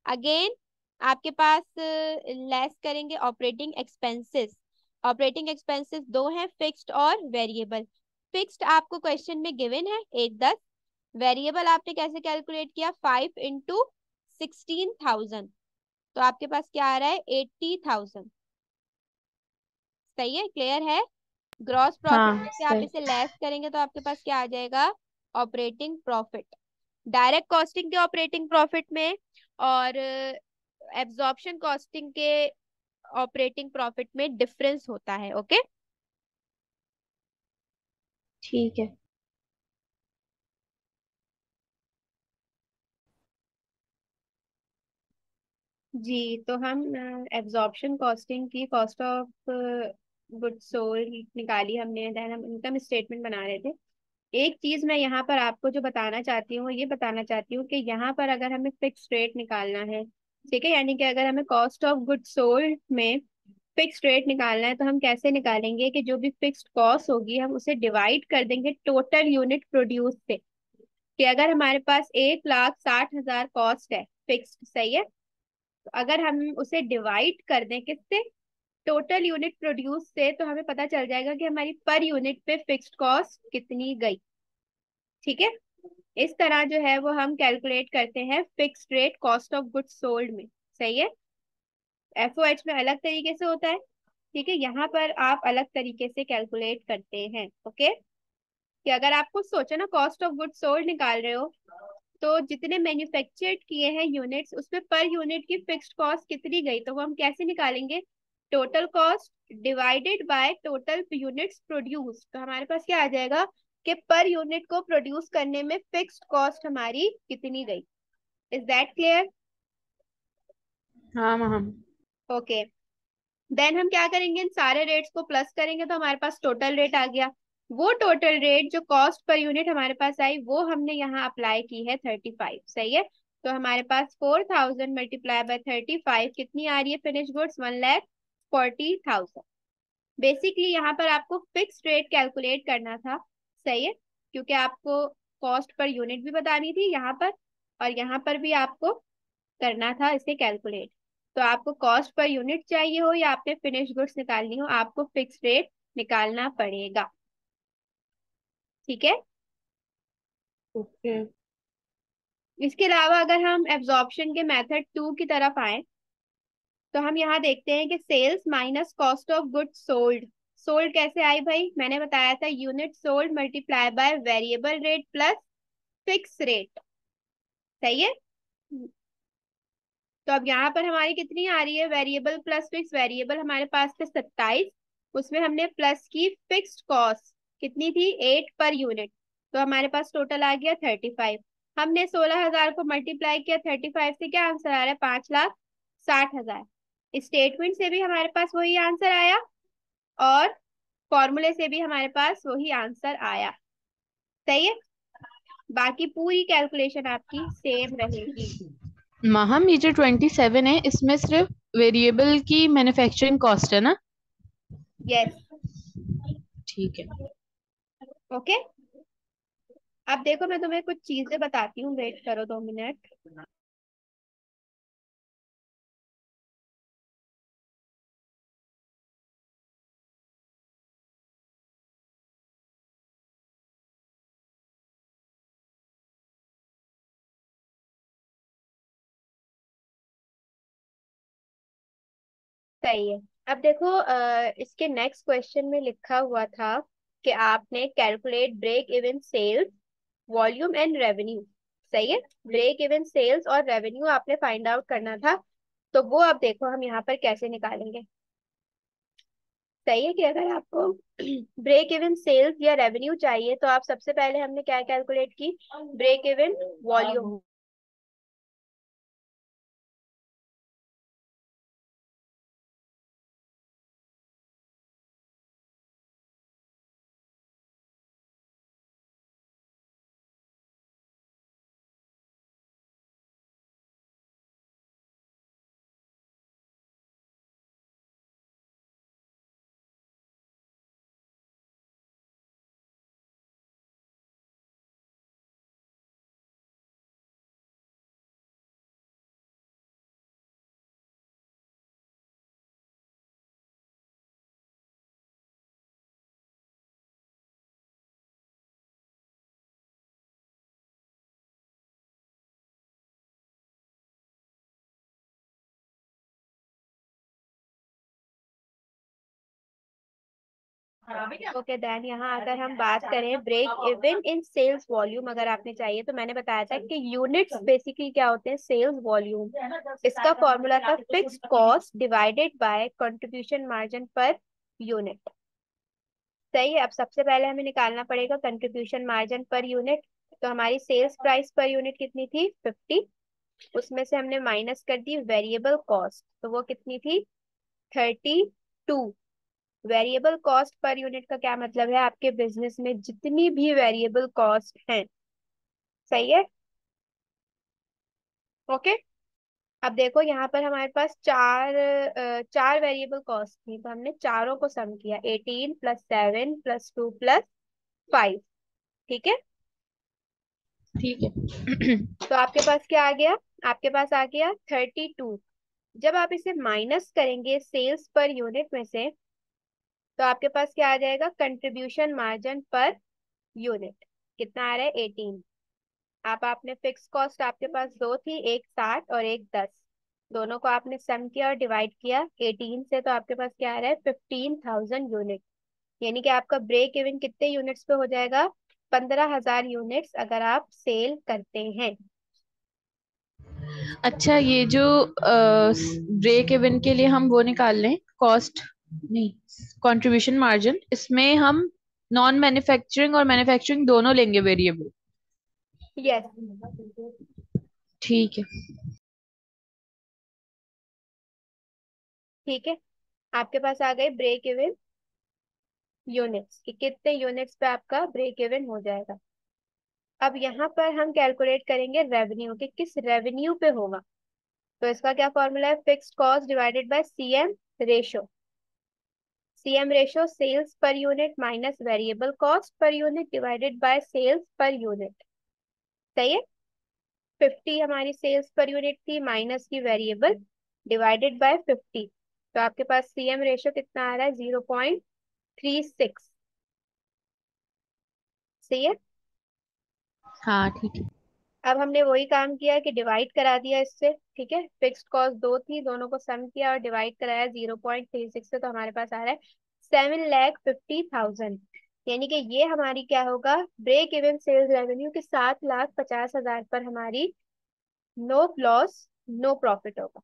S1: अगेन आपके पास लेस करेंगे ऑपरेटिंग एक्सपेंसेस। ऑपरेटिंग एक्सपेंसेस दो हैं, फिक्स्ड और वेरिएबल। फिक्स्ड आपको क्वेश्चन में गिवन है 1,10। वेरिएबल आपने कैसे कैलकुलेट किया, 5 × 16,000। तो आपके पास क्या आ रहा है, 80,000। सही है, क्लियर है। ग्रॉस प्रॉफिट
S2: हाँ
S1: में से आप
S2: सही।
S1: इसे लेस करेंगे तो आपके पास क्या आ जाएगा, ऑपरेटिंग प्रॉफिट। डायरेक्ट कॉस्टिंग के ऑपरेटिंग प्रॉफिट में और एब्जॉर्प्शन कॉस्टिंग के ऑपरेटिंग प्रॉफिट में डिफरेंस होता है। ओके।
S2: ठीक है।
S1: जी, तो हम एब्जॉर्प्शन कॉस्टिंग की कॉस्ट ऑफ गुड्स सोल्ड निकाली हमने, देन हम इनकम स्टेटमेंट बना रहे थे। एक चीज मैं यहाँ पर आपको जो बताना चाहती हूँ, ये बताना चाहती हूँ कि यहाँ पर अगर हमें फिक्स रेट निकालना है, ठीक है, यानी कि अगर हमें कॉस्ट ऑफ गुड्स सोल्ड में फिक्स रेट निकालना है, तो हम कैसे निकालेंगे कि जो भी फिक्स्ड कॉस्ट होगी हम उसे डिवाइड कर देंगे टोटल यूनिट प्रोड्यूस से। कि अगर हमारे पास 1,60,000 कॉस्ट है फिक्स्ड, सही है, तो अगर हम उसे डिवाइड कर दें किससे, टोटल यूनिट प्रोड्यूस से, तो हमें पता चल जाएगा कि हमारी पर यूनिट पे फिक्स्ड कॉस्ट कितनी गई। ठीक है। इस तरह जो है वो हम कैलकुलेट करते हैं fixed rate cost of goods sold में। सही है। एफओएच में अलग तरीके से होता है, ठीक है, यहाँ पर आप अलग तरीके से कैलकुलेट करते हैं। ओके। कि अगर आप कुछ सोचो ना, कॉस्ट ऑफ गुड्स सोल्ड निकाल रहे हो, तो जितने मैन्युफैक्चर्ड किए हैं यूनिट्स, उसमें पर यूनिट की फिक्स्ड कॉस्ट कितनी गई, तो वो हम कैसे निकालेंगे, total cost divided by total units produce. तो हमारे पास क्या आ जाएगा कि पर यूनिट को प्रोड्यूस करने में फिक्स्ड कॉस्ट हमारी कितनी गई। Is that clear?
S2: हाँ मैम।
S1: ओके। देन हम क्या करेंगे, इन सारे रेट्स को प्लस करेंगे तो हमारे पास टोटल रेट आ गया। वो टोटल रेट जो कॉस्ट पर यूनिट हमारे पास आई, वो हमने यहाँ अप्लाई की है 35। सही है। तो हमारे पास 4,000 मल्टीप्लाई बाय 35 कितनी आ रही है, फिनिश गुड्स 1,40,000। बेसिकली यहाँ पर आपको फिक्स रेट कैलकुलेट करना था। सही है। क्योंकि आपको कॉस्ट पर यूनिट भी बतानी थी यहाँ पर, और यहाँ पर भी आपको करना था इसे कैलकुलेट। तो आपको कॉस्ट पर यूनिट चाहिए हो या आपने फिनिश गुड्स निकालनी हो, आपको फिक्स रेट निकालना पड़ेगा। ठीक है।
S2: ओके।
S1: इसके अलावा अगर हम एब्जॉर्प्शन के मेथड 2 की तरफ आए, तो हम यहाँ देखते हैं कि sales minus cost of goods sold. Sold कैसे आई भाई, मैंने बताया था unit sold multiply by variable rate plus fix rate. सही है। तो अब यहाँ पर हमारी कितनी आ रही है, वेरिएबल प्लस फिक्स, वेरिएबल हमारे पास थे 27, उसमें हमने प्लस की फिक्स्ड कॉस्ट कितनी थी 8 पर यूनिट, तो हमारे पास टोटल आ गया 35। हमने 16,000 को मल्टीप्लाई किया 35 से, क्या आंसर आ रहा है 5,60,000। स्टेटमेंट से भी हमारे पास वही आंसर आया और फॉर्मूले से भी हमारे पास वही आंसर आया। सही है, बाकी पूरी कैलकुलेशन आपकी सेम रहेगी।
S2: माहम ये जो 27 है इसमें सिर्फ वेरिएबल की मैन्युफैक्चरिंग कॉस्ट है ना?
S1: यस।
S2: ठीक है।
S1: ओके, अब देखो मैं तुम्हें कुछ चीजें बताती हूँ, वेट करो 2 मिनट। सही है। अब देखो इसके नेक्स्ट क्वेश्चन में लिखा हुआ था कि आपने calculate break even sales volume and revenue. सही है, ब्रेक इवन सेल्स और रेवेन्यू आपने फाइंड आउट करना था, तो वो अब देखो हम यहाँ पर कैसे निकालेंगे। सही है कि अगर आपको ब्रेक इवन सेल्स या रेवेन्यू चाहिए तो आप सबसे पहले हमने क्या कैलकुलेट की, break even volume. Okay then यहाँ अगर हम बात करें break even in sales volume अगर आपने चाहिए, तो मैंने बताया था कि यूनिट्स बेसिकली क्या होते हैं, सेल्स वॉल्यूम। इसका फॉर्मूला था fixed cost divided bye contribution margin per unit. सही है, अब सबसे पहले हमें निकालना पड़ेगा कंट्रीब्यूशन मार्जिन पर यूनिट। तो हमारी सेल्स प्राइस पर यूनिट कितनी थी 50, उसमें से हमने माइनस कर दी वेरिएबल कॉस्ट, तो वो कितनी थी 32। वेरिएबल कॉस्ट पर यूनिट का क्या मतलब है, आपके बिजनेस में जितनी भी वेरिएबल कॉस्ट हैं। सही है, ओके। अब देखो यहाँ पर हमारे पास चार वेरिएबल कॉस्ट थी, तो हमने चारों को सम किया 18 प्लस 7 प्लस 2 प्लस 5। ठीक है,
S2: ठीक है।
S1: तो आपके पास क्या आ गया, आपके पास आ गया 32। जब आप इसे माइनस करेंगे सेल्स पर यूनिट में से, तो आपके पास क्या आ जाएगा कंट्रीब्यूशन मार्जिन पर यूनिट, कितना आ रहा है 18। आप आपने फिक्स कॉस्ट आपके पास दो थी, एक 60 और एक 10, दोनों को आपने सम किया और डिवाइड किया 18 से, तो आपके पास क्या आ रहा है 15,000 यूनिट। यानी कि आपका ब्रेक इवन कितने यूनिट्स पे हो जाएगा, 15,000 यूनिट्स अगर आप सेल करते हैं।
S2: अच्छा, ये जो ब्रेक इवन के लिए हम वो निकाल लें कॉस्ट, नहीं, कंट्रीब्यूशन मार्जिन, इसमें हम नॉन मैन्युफैक्चरिंग और मैन्युफैक्चरिंग दोनों लेंगे वेरिएबल।
S1: यस,
S2: ठीक है।
S1: ठीक है, आपके पास आ गए ब्रेक इवन यूनिट्स कि कितने यूनिट्स पे आपका ब्रेक इवन हो जाएगा। अब यहाँ पर हम कैलकुलेट करेंगे रेवेन्यू कि किस रेवेन्यू पे होगा। तो इसका क्या फॉर्मूला है, fixed cost divided by CM ratio. CM ratio sales per unit minus variable cost per unit divided by sales per unit. सही है, 50 हमारी सेल्स पर यूनिट थी माइनस की वेरिएबल डिवाइडेड बाय 50, तो आपके पास सीएम रेशो कितना आ रहा है 0.36। सही है,
S2: हाँ ठीक है।
S1: अब हमने वही काम किया कि डिवाइड करा दिया इससे। ठीक है, फिक्स्ड कॉस्ट दो थी, दोनों को सम किया और डिवाइड कराया 0.36 से, तो हमारे पास आ रहा है 7,50,000। यानी कि ये हमारी क्या होगा, ब्रेक इवन सेल्स रेवेन्यू के 7,50,000 पर हमारी नो लॉस नो प्रॉफिट होगा।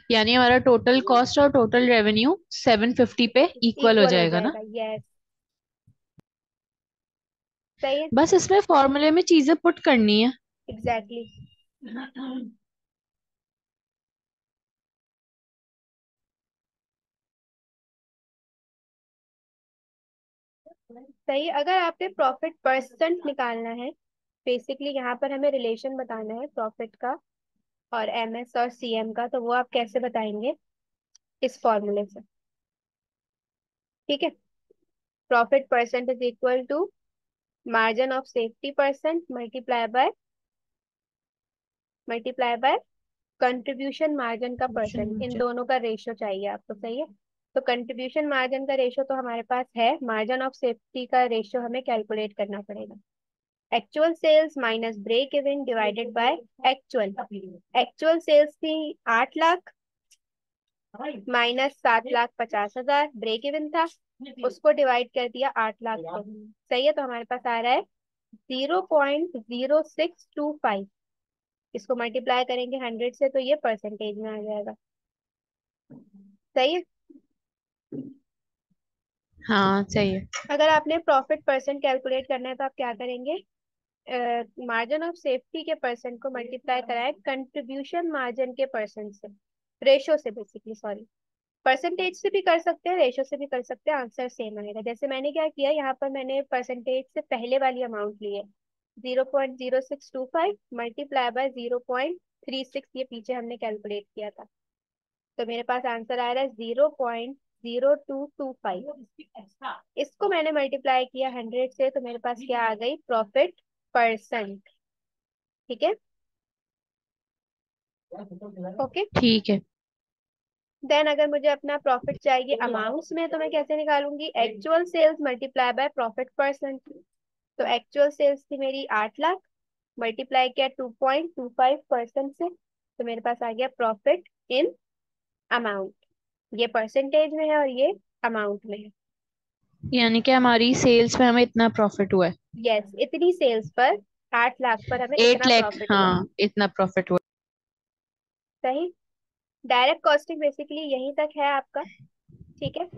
S2: यानी हमारा टोटल कॉस्ट और टोटल रेवेन्यू 750 पे इक्वल हो
S1: इक्वल हो
S2: जाएगा ना।
S1: जाएगा, यस। सही है।
S2: बस इसमें फॉर्मूले में चीजें पुट करनी है।
S1: एग्जैक्टली। सही। अगर आपने प्रॉफिट परसेंट निकालना है, बेसिकली यहाँ पर हमें रिलेशन बताना है प्रॉफिट का और एमएस और सीएम का, तो वो आप कैसे बताएंगे? इस फॉर्मूले से। ठीक है। Profit percent is equal to margin of safety percent multiply by contribution margin का परसेंट। इन दोनों का रेशो चाहिए आपको, सही है। तो कंट्रीब्यूशन मार्जिन का रेशो तो हमारे पास है, मार्जिन ऑफ सेफ्टी का रेशो हमें कैलकुलेट करना पड़ेगा। Actual sales minus break even divided by actual. Actual sales थी 8 लाख, माइनस 7,50,000 ब्रेक इवन था, उसको डिवाइड कर दिया 8 लाख को। सही है। तो हमारे पास आ रहा है 0.0625। इसको मल्टीप्लाई करेंगे 100 से तो ये परसेंटेज में आ जाएगा। सही है।
S2: हाँ सही है।
S1: अगर आपने प्रॉफिट परसेंट कैलकुलेट करना है तो आप क्या करेंगे? मार्जिन ऑफ सेफ्टी के परसेंट को मल्टीप्लाई कराए कंट्रीब्यूशन मार्जिन के परसेंट से, रेशो से बेसिकली, सॉरी। परसेंटेज से भी कर सकते हैं, रेशो से भी कर सकते हैं, आंसर सेम आएगा। जैसे मैंने क्या किया, यहाँ पर मैंने परसेंटेज से पहले वाली अमाउंट ली है, 0.0625 मल्टीप्लाई बाय 0.36, ये पीछे हमने कैलकुलेट किया था। तो मेरे पास आंसर आ रहा है 0.0225। इसको मैंने मल्टीप्लाई किया 100 से, तो मेरे पास क्या आ गई? Profit percent. ठीक है। ओके।
S2: ठीक है।
S1: देन अगर मुझे अपना प्रॉफिट चाहिए अमाउंट्स में, तो मैं कैसे निकालूंगी? Actual sales multiply by profit percent. तो एक्चुअल सेल्स थी मेरी 8 लाख, मल्टीप्लाई किया 2.25% से, तो मेरे पास आ गया प्रॉफिट इन अमाउंट। ये परसेंटेज में है और ये अमाउंट में है।
S2: यानी कि हमारी सेल्स में हमें इतना प्रॉफिट हुआ है।
S1: यस, इतनी सेल्स पर, 8 लाख पर हमें
S2: 8
S1: इतना
S2: लाख,
S1: प्रॉफिट हुआ।
S2: हाँ इतना प्रॉफिट हुआ।
S1: सही। डायरेक्ट कॉस्टिंग बेसिकली यहीं तक है आपका। ठीक है।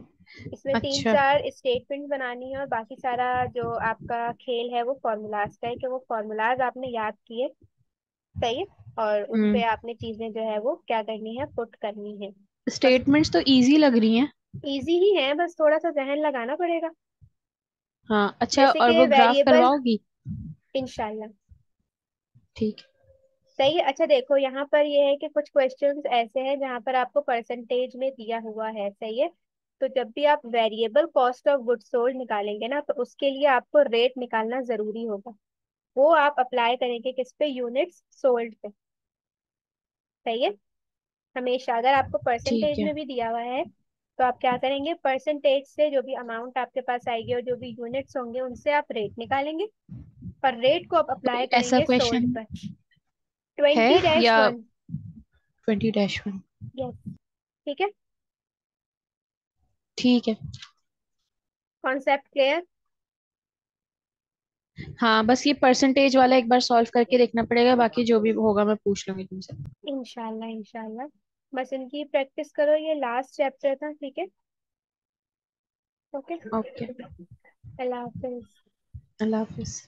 S1: इसमें तीन
S2: अच्छा।
S1: चार स्टेटमेंट बनानी है और बाकी सारा जो आपका खेल है वो फॉर्मूलाज का है, कि वो फॉर्मूलाज आपने याद किए। सही है। और उन पे
S2: हम्म।
S1: आपने चीजें जो है वो क्या करनी है? पुट करनी है। बस।
S2: स्टेटमेंट्स तो इजी लग रही हैं।
S1: इजी ही है, बस थोड़ा सा जहन लगाना पड़ेगा।
S2: हाँ अच्छा,
S1: जैसे
S2: और
S1: कि
S2: वो ग्राफ
S1: वेरिएबल।
S2: करवाओगी?
S1: इंशाल्लाह।
S2: ठीक है।
S1: सही है। अच्छा देखो, यहाँ पर ये है कि कुछ क्वेश्चंस ऐसे हैं जहाँ पर आपको परसेंटेज में दिया हुआ है। सही है। तो जब भी आप variable cost of goods sold निकालेंगे ना, तो उसके लिए आपको रेट निकालना जरूरी होगा। वो आप अप्लाई करेंगे किस पे? यूनिट्स सोल्ड पे। सही है। हमेशा अगर आपको
S2: ठीक
S1: परसेंटेज
S2: है।
S1: में भी दिया हुआ है, तो आप क्या करेंगे? परसेंटेज से जो भी अमाउंट आपके पास आएगी और जो भी यूनिट्स होंगे उनसे आप रेट निकालेंगे, और रेट को आप अप्लाई
S2: कोई ऐसा
S1: करेंगे सोल्ड
S2: क्वेश्चन
S1: पर।
S2: है
S1: 20-1।
S2: या? 20-1।
S1: यस। ठीक है।
S2: ठीक है।
S1: Concept clear?
S2: हाँ बस ये परसेंटेज वाला एक बार सॉल्व करके देखना पड़ेगा, बाकी जो भी होगा मैं पूछ लूंगी तुमसे।
S1: इंशाल्लाह इंशाल्लाह। बस इनकी प्रैक्टिस करो, ये लास्ट चैप्टर था। ठीक है। ओके।
S2: ओके।
S1: अल्लाह हाफिज।
S2: अल्लाह हाफिज।